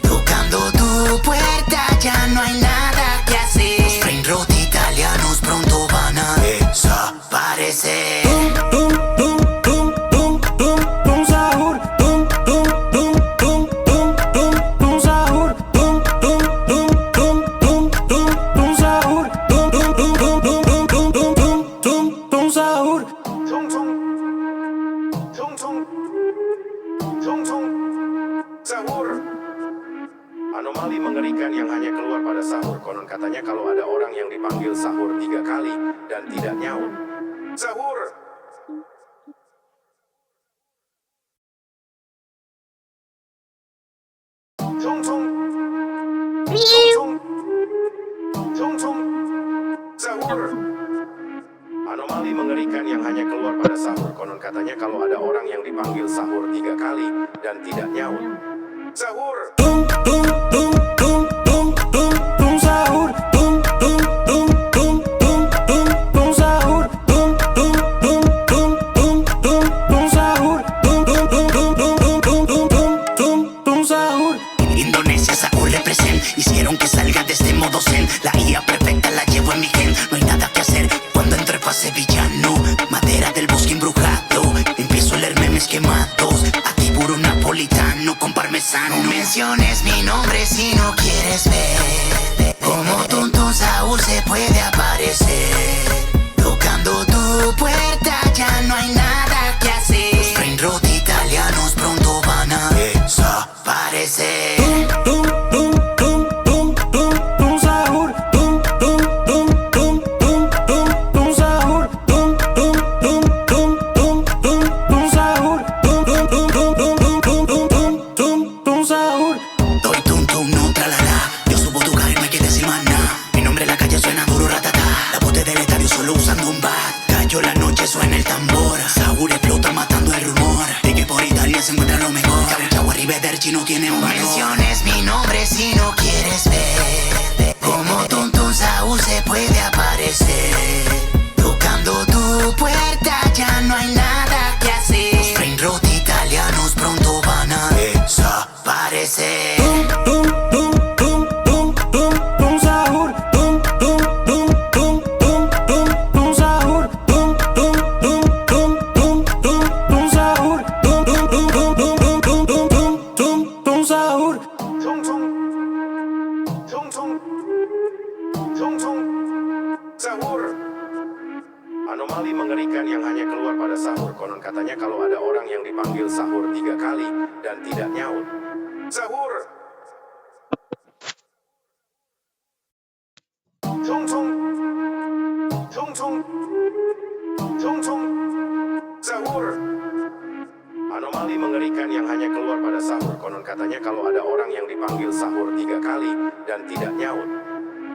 Tocando tu puerta ya no hay nada que hacer. Los brain rot italianos pronto van a desaparecer. Tum, tum, tum, tum, tum, tum, Saúl. Tum, tum, tum, tum, tum, tum, tum, Saúl. Tum, tum, tum, tum, tum, tum, tum, Saúl. Tum, tum, tum, tum, tum, tum, tum, tum, tum, tum, Saúl. Tung tung, tung tung, tung tung, sahur. Anomali mengerikan yang hanya keluar pada sahur. Konon katanya kalau ada orang yang dipanggil sahur 3 kali dan tidak nyaut. Sahur. Tung tung, tung tung, tung tung, sahur. Anomali mengerikan yang hanya keluar pada sahur. Konon katanya kalau ada orang yang dipanggil sahur 3 kali dan tidak nyaut. Sahur. Tum, tum, tum, tum, tum, tum, tum, Saúl. Tum, tum, tum, tum, tum, tum, tum, Saúl. Tum, tum, tum, tum, tum, tum, tum, Saúl. Tum, tum, tum, tum, tum, tum, tum, tum, tum, tum, Saúl. Indonesia, Saúl represent. Hicieron que salga de este modo zen. La IA perfecta la llevo en mi gen. No hay nada que hacer cuando entre pase villano. Madera del bosque embrujado. Empiezo a leer memes quemados. Aquí puro napolitano con parmesano. No menciones mi nombre si no quieres ver como tonto Saúl se puede aparecer. Tocando tu puerta ya no hay nada que hacer. Los brain rot italianos pronto van a desaparecer. Tum, tum, tum, tum, tum, tum, Saúl. Tum, tum, tum, tum, tum, tum, tum, Saúl. Tum, tum, tum, tum, tum, tum, tum, Saúl. Tum, tum, tum, tum, tum, tum, tum, tum, tum, tum, Saúl. Doy tum tum no tralala. Yo subo tu caer, no hay que decir más nada. Mi nombre en la calle suena duro ratata. La bote del estadio solo usando un bat. Cayó la noche, suena el tambor. Saúl explota matando el rumor de que por Italia se encuentra lo mejor. Chau arrivederci no tiene un valor. Menciones mi nombre si no quieres ver como tonto Saúl se puede aparecer. Tocando tu puerta ya no hay nada que hacer. Los brain rot italianos pronto van a desaparecer. Tum, tum, tum, tum, tum, tum, Saúl. Tum, tum, tum, tum, tum, tum, tum, Saúl. Tum, tum, tum, tum, tum, tum, tum, Saúl. Tum, tum, tum, tum, tum, tum, tum, tum, tum, tum, Saúl. Tung tung, tung tung, tung tung, sahur. Anomali mengerikan yang hanya keluar pada sahur. Konon katanya kalau ada orang yang dipanggil sahur 3 kali dan tidak nyaut. Sahur. Tung tung, tung tung, tung tung, sahur. Anomali mengerikan yang hanya keluar pada sahur. Konon katanya kalau ada orang yang dipanggil sahur 3 kali dan tidak nyaut.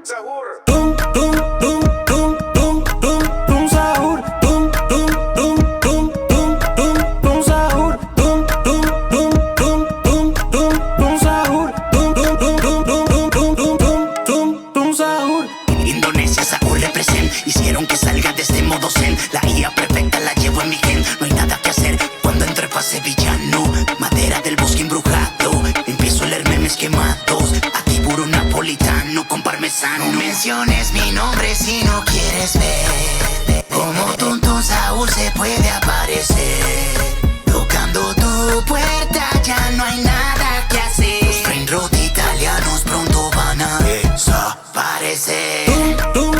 Sahur. Tum, tum, tum, tum, tum, tum, tum, Saúl. Tum, tum, tum, tum, tum, tum, tum, Saúl. Tum, tum, tum, tum, tum, tum, tum, Saúl. Tum, tum, tum, tum, tum, tum, tum, tum, tum, tum, Saúl. Indonesia, Saúl represent. Hicieron que salga de este modo zen. La IA perfecta la llevo en mi gen. No hay nada que hacer cuando entre pase villano. Madera del bosque embrujado. Empiezo a leer memes quemados. Aquí puro napolitano con parmesano. No menciones mi nombre si no quieres ver como tonto Saúl se puede aparecer. Tocando tu puerta ya no hay nada que hacer. Los brain rot italianos pronto van a desaparecer. Tum, tum,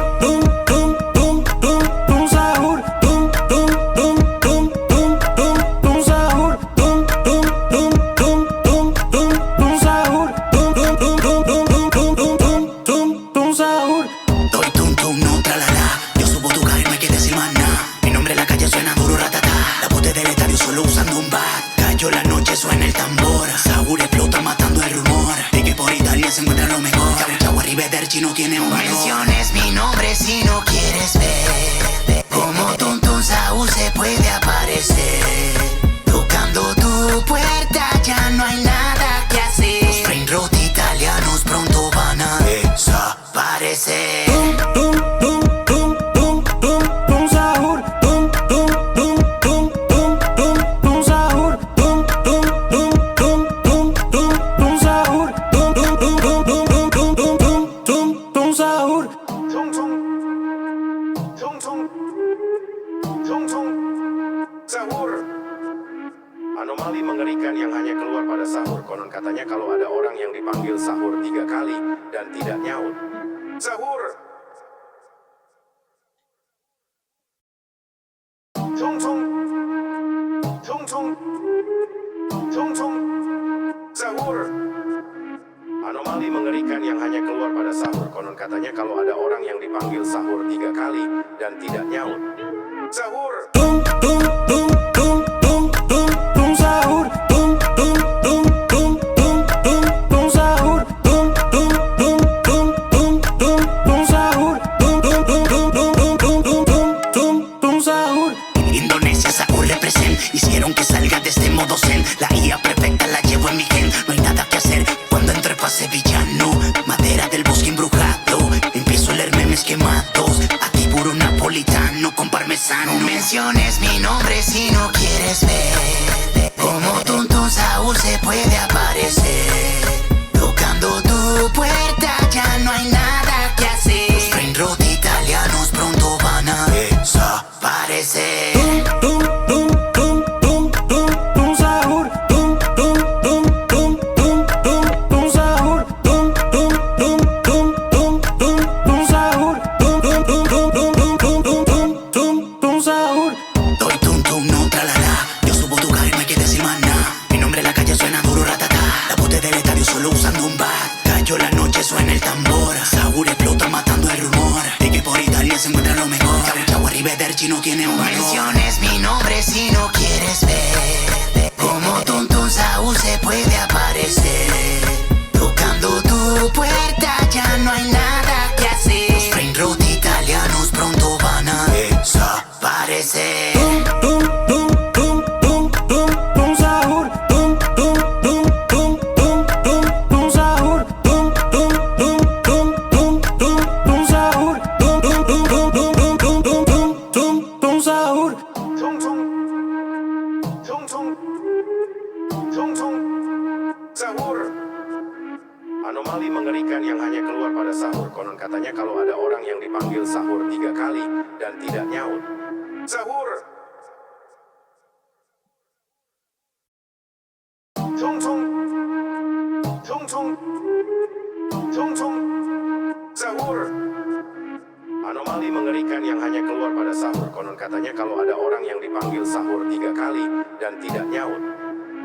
chino tiene un menciones mi nombre si no quieres ver como Tum Tum Saúl se puede aparecer. Tocando tu puerta ya no hay nada que hacer. Los brain rot italianos pronto van a desaparecer. Tum, tum, tum, tum, tum, tum, sahur. Tum, tum, tum, tum, tum, tum, tum, sahur. Tum, tum, tum, tum, tum, tum, tum, sahur. Tum, tum, tum, tum, tum, tum, tum, tum, tum, tum, sahur. Tung tung, tung tung, tung tung, sahur. Anomali mengerikan yang hanya keluar pada sahur. Konon katanya kalau ada orang yang dipanggil sahur 3 kali dan tidak nyaut. Sahur. Tung tung, tung tung, tung tung, sahur. Anomali mengerikan yang hanya keluar pada sahur. Konon katanya kalau ada orang yang dipanggil sahur 3 kali dan tidak nyaut. Sahur. Tum, tum, tum, tum, tum, tum, tum, sahur. Tum, tum, tum, tum, tum, tum, tum, sahur. Tum, tum, tum, tum, tum, tum, tum, sahur. Tum, tum, tum, tum, tum, tum, tum, tum, tum, tum, sahur. Indonesia, Saúl represent. Hicieron que salga de este modo zen. La IA perfecta la llevo en mi gen. No hay nada que hacer cuando entre pase villano. Madera del bosque embrujado. Empiezo a leer memes quemados. Aquí puro napolitano con parmesano. No menciones mi nombre si no quieres ver como Tum Tum Saúl se puede aparecer. Tocando tu puerta ya no hay nada que hacer. Los brain rot italianos pronto van a desaparecer. Tum, tum, tum, tum, tum, tum, sahur. Tum, tum, tum, tum, tum, tum, tum, sahur. Tum, tum, tum, tum, tum, tum, tum, sahur. Tum, tum, tum, tum, tum, tum, tum, tum, tum, tum, sahur. Doy tum tum, no tralala. Yo subo tu carro y no hay que decir más nada. Mi nombre en la calle suena duro, ratata. La bote del estadio solo usando un bat. Cayó la noche, suena el tambor. Saúl explota matando el rumor de que por Italia se encuentra lo mejor. Chau, chau, arrivederci no tiene un valor. Menciones mi nombre si no quieres ver como Tum Tum Saúl se puede aparecer. Tocando tu puerta ya no hay nada que hacer. Los brain rot italianos pronto van a desaparecer. Tum, tum, tum, tum, tum, tum, sahur. Tum, tum, tum, tum, tum, tum, tum, sahur. Tum, tum, tum, tum, tum, tum, tum, sahur. Tum, tum, tum, tum, tum, tum, tum, tum, tum, tum, sahur. Tung tung, tung tung, tung tung, sahur. Anomali mengerikan yang hanya keluar pada sahur. Konon katanya kalau ada orang yang dipanggil sahur 3 kali dan tidak nyaut. Sahur. Tung tung, tung tung, tung tung, sahur. Anomali mengerikan yang hanya keluar pada sahur. Konon katanya kalau ada orang yang dipanggil sahur 3 kali dan tidak nyaut.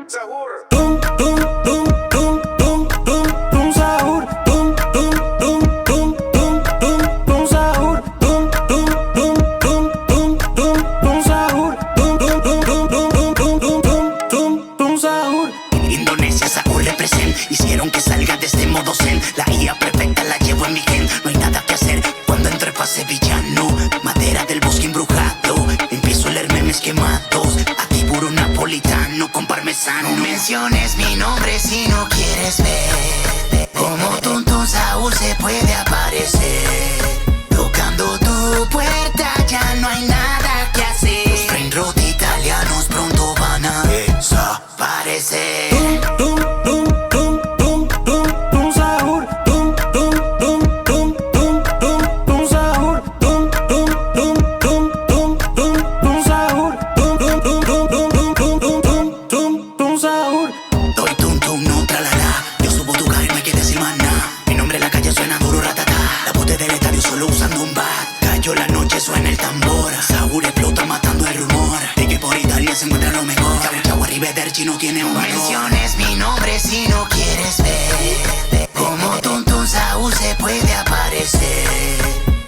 Sahur. Tum, tum, tum, tum, tum, tum, tum, sahur. Tum, tum, tum, tum, tum, tum, tum, sahur. Tum, tum, tum, tum, tum, tum, tum, sahur. Tum, tum, tum, tum, tum, tum, tum, tum, tum, tum, sahur. Indonesia, Saúl represent. Hicieron que salga de este modo zen. La IA perfecta la llevo en mi gen. No hay nada que hacer cuando entre pase villano. Madera del bosque embrujado. Empiezo a leer memes quemados. Aquí puro napolitano con parmesano. No menciones mi nombre si no quieres ver como Tum Tum Saúl se puede aparecer. Tocando tu puerta ya no hay nada que hacer. Los brain rot italianos pronto van a desaparecer. Tum, tum, tum, tum, tum, tum, sahur. Tum, tum, tum, tum, tum, tum, tum, sahur. Tum, tum, tum, tum, tum, tum, tum, sahur. Tum, tum, tum, tum, tum, tum, tum, tum, tum, tum, sahur. Doy tum tum, no tralala. Yo subo tu carro y no hay que decir más nada. Mi nombre en la calle suena duro, ratata. La bote del estadio solo usando un bat. Cayó la noche, suena el tambor. Saúl explota matando el rumor de que por Italia se encuentra lo mejor. Chau, chau, arrivederci no tiene un valor. Menciones mi nombre si no quieres ver como Tum Tum Saúl se puede aparecer.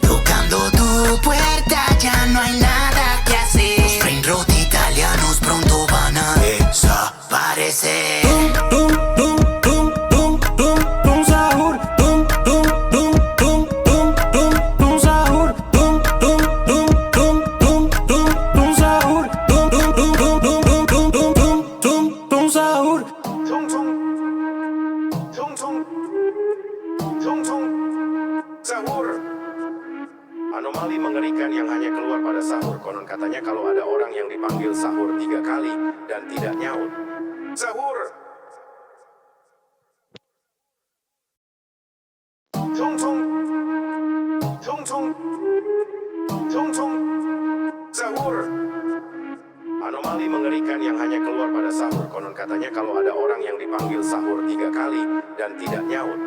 Tocando tu puerta ya no hay nada que hacer. Los brain rot italianos pronto van a desaparecer. Tum, tum, tum, tum, tum, tum, sahur. Tum, tum, tum, tum, Anomali mengerikan yang hanya keluar pada sahur. Konon katanya kalau ada orang yang dipanggil sahur 3 kali dan tidak nyaut. Sahur! Tung tung. Tung tung. Tung tung. Sahur! Anomali mengerikan yang hanya keluar pada sahur. Konon katanya kalau ada orang yang dipanggil sahur 3 kali dan tidak nyaut.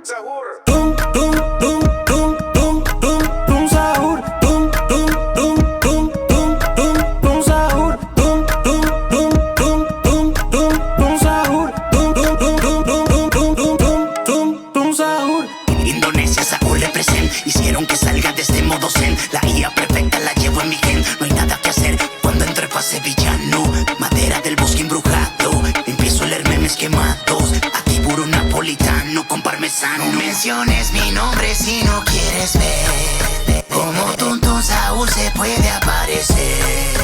Sahur! Tung tung tung tung tung tung tung sahur. Tung tung tung tung tung tung tung sahur. Tung tung tung tung tung tung tung sahur. Tung tung tung tung tung tung tung tung tung sahur. Indonesia, Saúl represent. Hicieron que salga de este modo zen. La IA perfecta la llevo en mi gen. No hay nada que hacer cuando entro a sevillano. Madera del bosque embrujado. Empiezo a leer memes quemados. Aquí puro napolitano con parmesano. No menciones mi nombre si no quieres ver como tonto Saúl se puede aparecer.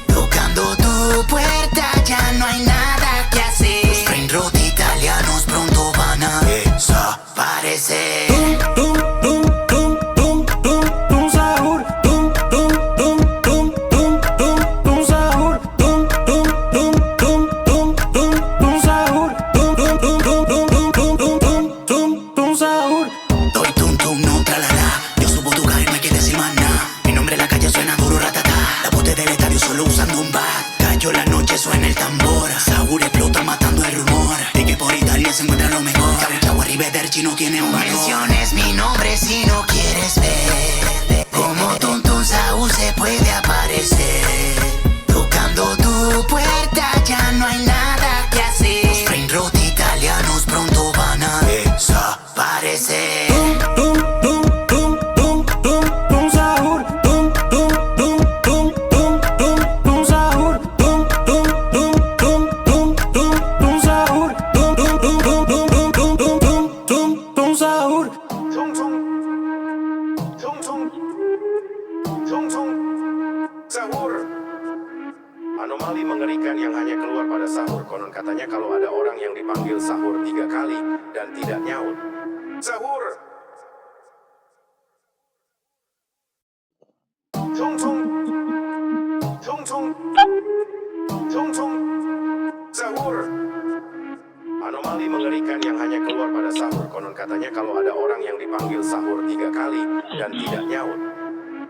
Tocando tu puerta ya no hay nada que hacer. Los brain rot italianos pronto van a desaparecer. Tung tung tung tung tung tung sahur. Tung tung tung tung tung tung tung sahur. Tung tung tung tung tung tung tung sahur. Tung tung tung tung tung tung tung tung tung sahur. Doy tum tum, no tralala. Yo subo tu caer, me quedé sin maná. Mi nombre en la calle suena duro, ratata. La bote del estadio solo usando un bat. Cayó la noche, suena el tambor. Saúl explota matando el rumor de que por Italia se encuentra lo mejor. Chau, chau, arrivederci no tiene un valor. Menciones mi nombre si no quieres ver como tonto Saúl se puede aparecer. Tocando tu puerta ya no hay nada que hacer. Los brain rot italianos pronto van a desaparecer. Tung tung tung tung tung tung sahur. Tung tung tung tung tung tung tung sahur. Tung tung tung tung tung tung tung sahur. Tung tung tung tung tung tung tung tung tung sahur. Tung tung. Tung tung. Tung tung. Sahur! Anomali mengerikan yang hanya keluar pada sahur. Konon katanya kalau ada orang yang dipanggil sahur 3 kali dan tidak nyaut. Sahur! Tung tung. Tung tung. Tung tung. Sahur! Anomali mengerikan yang hanya keluar pada sahur. Konon katanya kalau ada orang yang dipanggil sahur 3 kali dan tidak nyaut.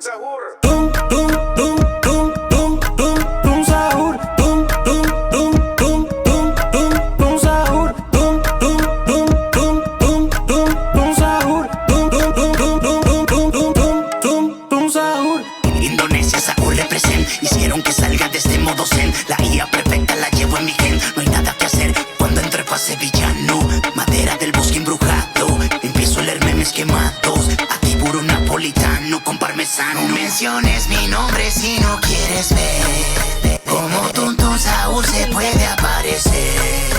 Sahur! Tung tung tung tung tung tung tung sahur. Tung tung tung tung tung tung tung sahur. Tung tung tung tung tung tung tung sahur. Tung tung tung tung tung tung tung tung tung sahur. Indonesia, Saúl represent. Hicieron que salga de este modo zen. La IA perfecta la llevo en mi gen. No hay nada que hacer cuando entro a sevillano. Madera del bosque embrujado. Empiezo a leer memes quemados. Aquí puro napolitano con parmesano. No menciones mi nombre si no quieres ver como tonto Saúl se puede aparecer.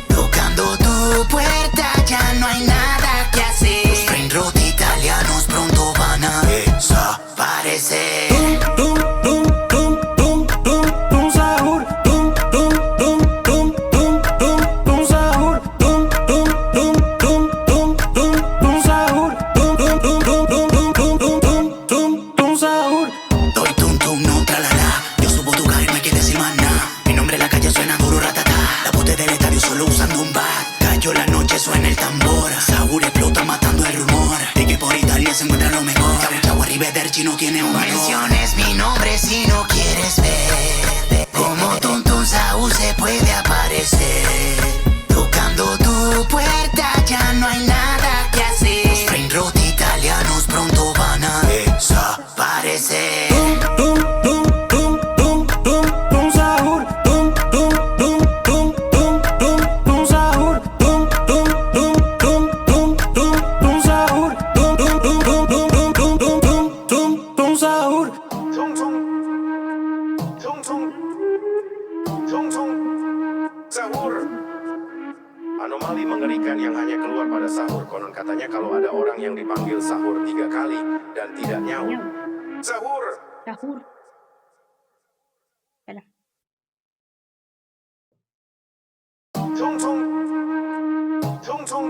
Tocando tu puerta ya no hay nada que hacer. Los brain rot italianos pronto van a desaparecer. Tung tung tung tung tung tung sahur. Tung tung tung tung tung tung tung sahur. Tung tung tung tung tung tung tung sahur. Tung tung tung tung tung tung tung tung sahur. Doy tum tum, no tralala. Yo subo tu caer, me quedé sin maná. Mi nombre en la calle suena duro, ratata. La bote del estadio solo usando un bat. Cayó la noche, suena el tambor. Saúl explota matando el rumor de que por Italia se encuentra lo mejor. Chau, chau, arrivederci no tiene un valor. Menciones mi nombre si no quieres ver como tonto Saúl se puede aparecer. Tocando tu puerta ya no hay nada que hacer. Los brain rot italianos pronto van a desaparecer. Tung tung tung tung tung tung sahur. Tung tung tung tung tung tung tung sahur. Tung tung tung tung tung tung tung sahur. Tung tung tung tung tung tung tung tung tung sahur. Tung tung. Tung tung. Tung tung. Sahur! Anomali mengerikan yang hanya keluar pada sahur. Konon katanya kalau ada orang yang dipanggil sahur 3 kali dan tidak nyaut. Sahur! Sahur. Espera. Tung tung. Tung tung.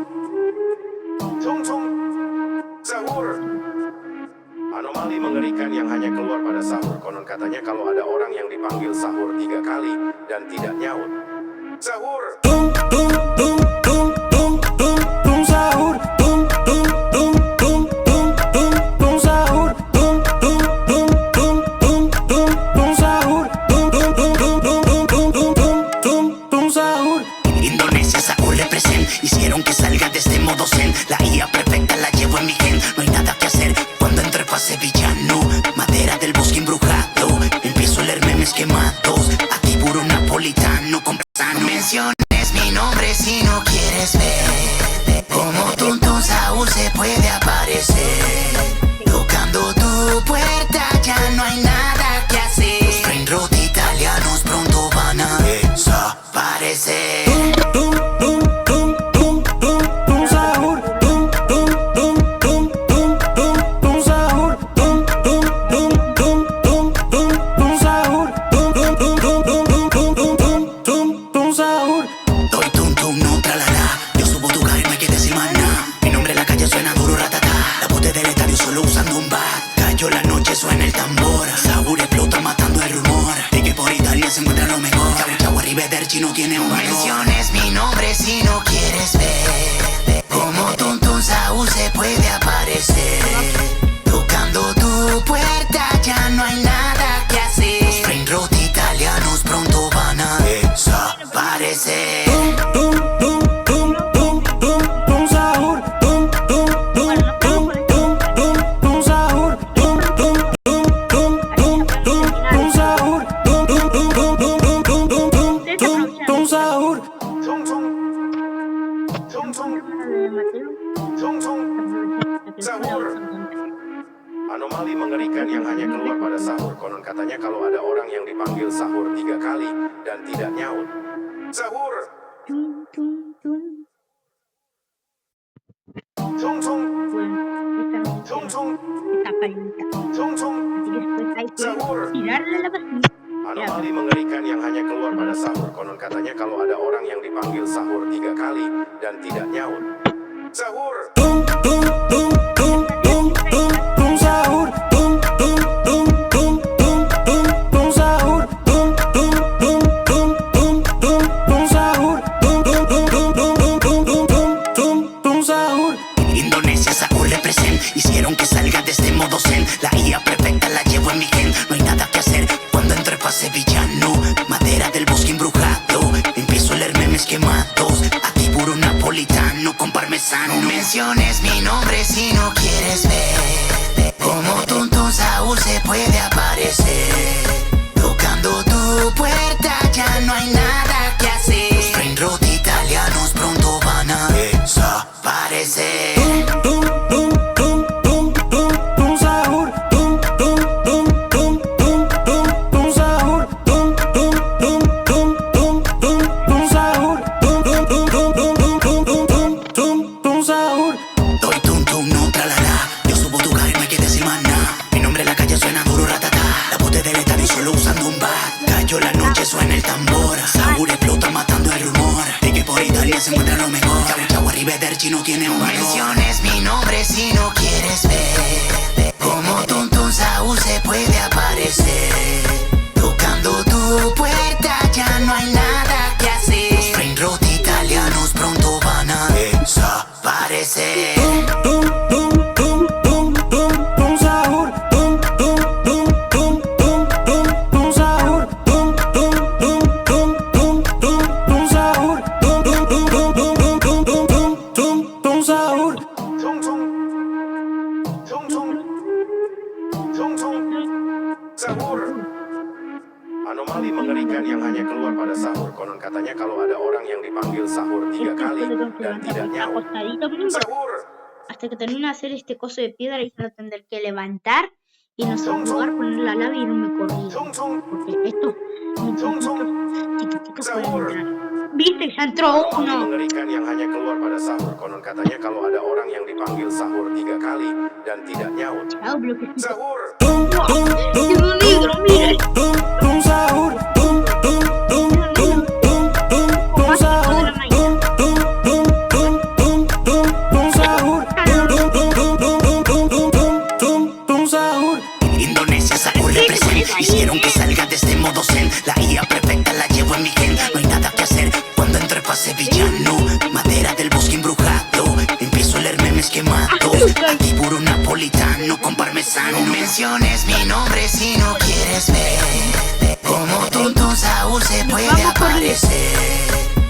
Tung tung. Sahur! Anomali mengerikan yang hanya keluar pada sahur. Konon katanya kalau ada orang yang dipanggil sahur 3 kali dan tidak nyaut. Sahur. Tung tung tung tung tung tung tung sahur. Tung tung tung tung tung tung tung sahur. Tung tung tung tung tung tung tung sahur. Tung tung tung tung tung tung tung tung tung sahur. Indonesia, Saúl represent. Hicieron que salga de este modo zen. La IA perfecta la llevo en mi gen. No hay nada que hacer cuando entro pase villano. Madera del bosque embrujado. Empiezo a leer memes quemados. Aquí puro napolitano con sano. Menciones mi nombre si no quieres ver como tonto Saúl se puede aparecer. Tocando tu puerta ya no hay nada que hacer. Los brain rot italianos pronto van a desaparecer. Tung tung tung tung tung tung sahur. Tung tung tung tung tung tung tung sahur. Tung tung tung tung tung tung tung sahur. Tung tung tung tung tung tung tung tung tung sahur. Doy tum tum, no tralala. Yo subo tu carro y no hay que decir más nada. Mi nombre en la calle suena duro, ratata. La pute del estadio solo usando un bat. Cayó la noche, suena el tambor. Saúl explota matando el rumor de que por Italia se encuentra lo mejor. Chau arrivederci no tiene un valor. Menciones mi nombre si no quieres ver como tonto Saúl se puede aparecer. Tocando tu puerta ya no hay nada que hacer. Los brain rot italianos pronto van a desaparecer. Tung tung tung tung tung tung sahur. Tung tung tung tung tung tung tung sahur. Tung tung tung tung tung tung tung sahur. Tung tung tung tung tung tung tung tung tung tung sahur. Tung tung. Tung tung. Tung tung. Sahur. Anomali mengerikan yang hanya keluar pada sahur. Konon katanya kalau ada orang yang dipanggil sahur 3 kali dan tidak nyaut. Sahur. Tung, tung, tung. Tung tung. Bueno, esta no Tung tung. está parienta. Tung tung. Así que después hay que Sahur. tirarle la basura. Anomali mengerikan yang hanya keluar pada sahur. Konon katanya kalau ada orang yang dipanggil sahur 3 kali dan tidak nyaut. Sahur. Tung tung tung tung tung tung tung sahur. Tung tung tung tung tung tung tung sahur. Tung tung tung tung tung tung tung sahur. Tung tung tung tung tung tung tung tung tung sahur. Indonesia, Saúl represent. Hicieron que salga de este modo zen. La IA perfecta la llevo en mi gen. No hay nada que hacer cuando entre pase villano. Madera del bosque embrujado. Empiezo a leer memes quemados. Aquí puro napolitano con parmesano. No menciones mi nombre si no quieres ver como tonto Saúl se puede aparecer. Tocando tu puerta ya no hay nada que hacer. Los brain rot italianos pronto van a desaparecer. Tung tung tung tung tung tung sahur. Tung tung tung tung tung tung tung sahur. Tung tung tung tung tung tung tung sahur. Tung tung tung tung tung tung tung tung tung sahur. Doy tum tum, no tralala. Yo subo tu carro y no hay que decir más nada. Mi nombre en la calle suena duro, ratata. La pute del estadio solo usando un bat. Cayó la noche, suena el tambor. Saúl explota matando el rumor de que por Italia se encuentra lo mejor. Chau arrivederci no tiene un valor. Menciones mi nombre si no quieres ver como tonto Saúl se puede aparecer. Tocando tu puerta ya no hay nada que hacer. Los brain rot italianos pronto van a desaparecer. Tung tung tung tung tung tung sahur. Tung tung tung tung tung tung tung sahur. Tung tung tung tung tung tung tung sahur. Tung tung tung tung tung tung tung tung tung sahur. Tung tung. Tung tung. Tung tung. Sahur. Anomali mengerikan yang hanya keluar pada sahur. Konon katanya kalau ada orang yang dipanggil sahur 3 kali dan tidak nyaut. Acostadito, Sahur. hasta que termine de hacer este coso de piedra y se va a tener que levantar y no sé jugar, poner la lava y irme corriendo. Tung tung. Porque estos chiquititos pueden Sahur. entrar. ¿Viste? Ya entró Anomali uno. mengerikan yang hanya keluar pada sahur. Konon katanya kalau ada orang yang dipanggil sahur 3 kali dan tidak nyaut. Chao, bloquecito. Sahur. Tung tung tung Quedó negro, mira. tung tung sahur. Tung tung tung tung tung tung tung sahur. Tung tung tung tung tung tung tung sahur. Tung tung tung tung tung tung tung tung tung sahur. Indonesia, Sahur represent. Hicieron que salga de este modo zen. La IA perfecta la llevo en mi gen. No hay nada que hacer cuando entro pa' sevillano. Madera del bosque embrujado. Empiezo a leer memes quemados. Aquí puro napolitano con parmesano. No menciones mi nombre si no quieres ver como tonto Saúl se puede aparecer.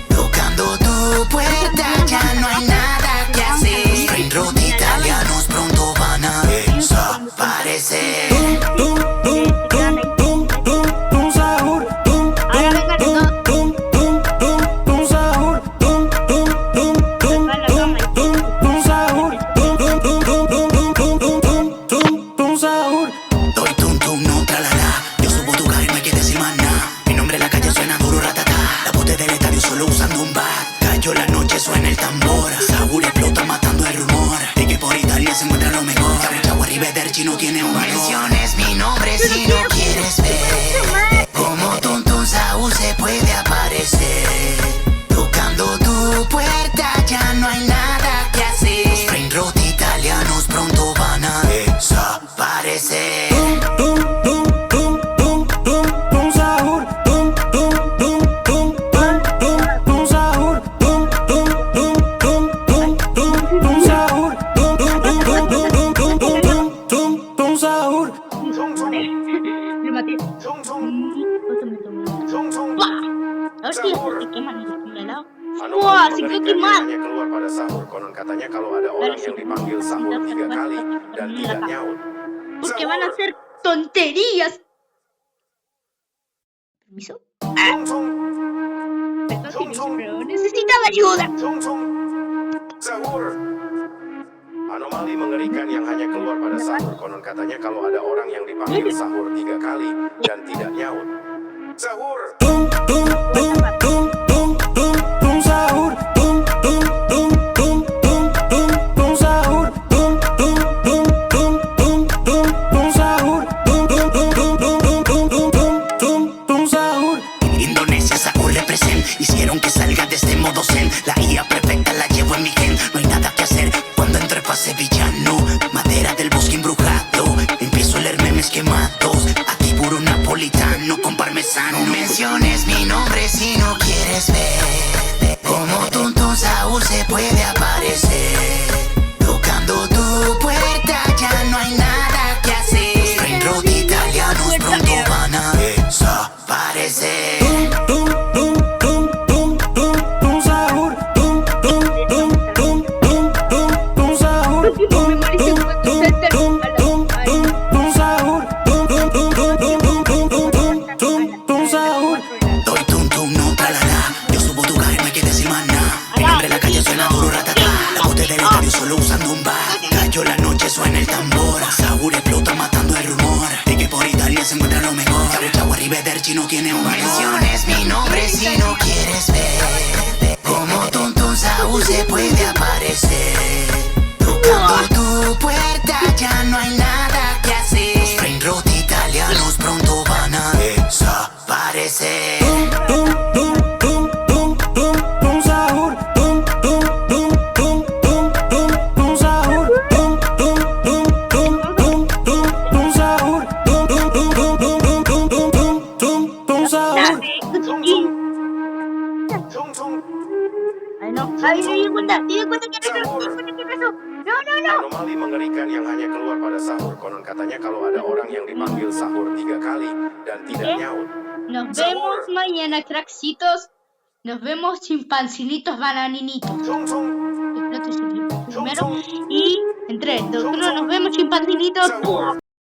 Tocando tu puerta ya no hay nada que hacer. Brain rot italianos pronto van a desaparecer. Tum, tum, tum, tum, tum, tum, Sahur. Tum, Ahora venga todo. tum, tum, tum, tum, Sahur. Tum, tum, tum, tum, tum, tum, tum, Sahur. Tum, tum, tum, tum, tum, tum, tum, tum, tum, tum, Sahur. Doy tum tum, no tralala. Yo subo tu cara y no hay que decir más nada. Mi nombre en la calle suena duro, ratata. La bote del estadio solo usando un bat. Cayó la noche, suena el tambor. Saúl explota matando el rumor de que por Italia se encuentra lo mejor. Chagua Arrivederci no tiene un valor. Menciones mi nombre si no quieres ver como tonto Saúl se puede aparecer. Tocando tu puerta ya no hay nada que hacer. Los brain rot italianos pronto van a desaparecer. Tum, tum, tum, tum, tum, tum, Sahur. Tum, tum, tum, tum, tum, tum, tum, Sahur. Tum, tum, tum, tum, tum, tum, tum, Sahur. Tum, tum, tum, tum, tum, tum, tum, tum, tum, tum, Sahur. Tung tung, Le maté. tung tung, Toma. tung tung. Hostia, se queman el helado. Anomali Wah, se mengerikan yang quemado. hanya keluar pada sahur. Konon katanya kalau ada orang yang dipanggil sahur 3 kali dan tidak nyaut. Porque van a hacer tonterías. ¿Permiso? Tung tung, Perdón, permiso, pero necesitaba ayuda. tung tung. Sahur. Anomali mengerikan yang hanya keluar pada sahur. Konon katanya kalau ada orang yang dipanggil sahur 3 kali dan tidak nyaut. Sahur. Tum, tum, tum, tum, tum, tum, tum, Sahur. Tum, tum, tum, tum, tum, tum, tum, Sahur. Tum, tum, tum, tum, tum, tum, tum, Sahur. Tum, tum, tum, tum, tum, tum, tum, tum, tum, tum, Sahur. Indonesia, Sahur represent. Hicieron que salga de este modo zen. La IA perfecta la llevo en mi gen. No hay nada que hacer cuando entro pa' sevillano. Madera del bosque embrujado. Empiezo a leer memes quemados. Aquí puro napolitano con parmesano. No menciones mi nombre si no quieres ver como tonto Saúl se puede aparecer. Tocando tu puerta ya no hay nada que hacer. Los brain rot italianos pronto van a desaparecer. Tum, tum, tum, tum, tum, tum, Sahur. Tum, tum, tum, tum, tum, tum, tum, Sahur. Tum, tum, tum, tum, tum, tum, tum, Sahur. Tum, tum, tum, tum, tum, tum, tum, tum, tum, tum, Sahur. Doy tum tum, no tralala. Yo subo tu cara y no hay que decir más nada. Mi nombre en la calle suena duro, ratata. La bote del estadio solo usando un bat. Cayó la noche, suena el tambor. Saúl explota matando el rumor de que por Italia se encuentra lo mejor. Chagua Arrivederci no tiene un valor. Menciones mi nombre si no quieres ver como tonto Saúl se puede aparecer. Tocando tu puerta ya no hay nada que hacer. Los brain rot italianos pronto van a desaparecer. Tum, tum, tum, tum, tum, tum, Sahur. Tum, tum, tum, tum, tum, tum, tum, Sahur. Tum, tum, tum, tum, tum, tum, tum, Sahur. Tum, tum, tum, tum, tum, tum, tum, tum, tum, tum, Sahur. Tung tung, tung tung. Ay, no. Ay, no, di cuenta que no. No, no, no. Anomali mengerikan yang hanya keluar pada sahur. Konon katanya kalau ada orang yang dipanggil sahur 3 kali dan tidak nyaut. Nos vemos mañana, craxitos. Nos vemos chimpancinitos bananinitos. Tung tung, Explote ese primero. Y en 3, 2, 1, nos vemos chimpancinitos. sahur.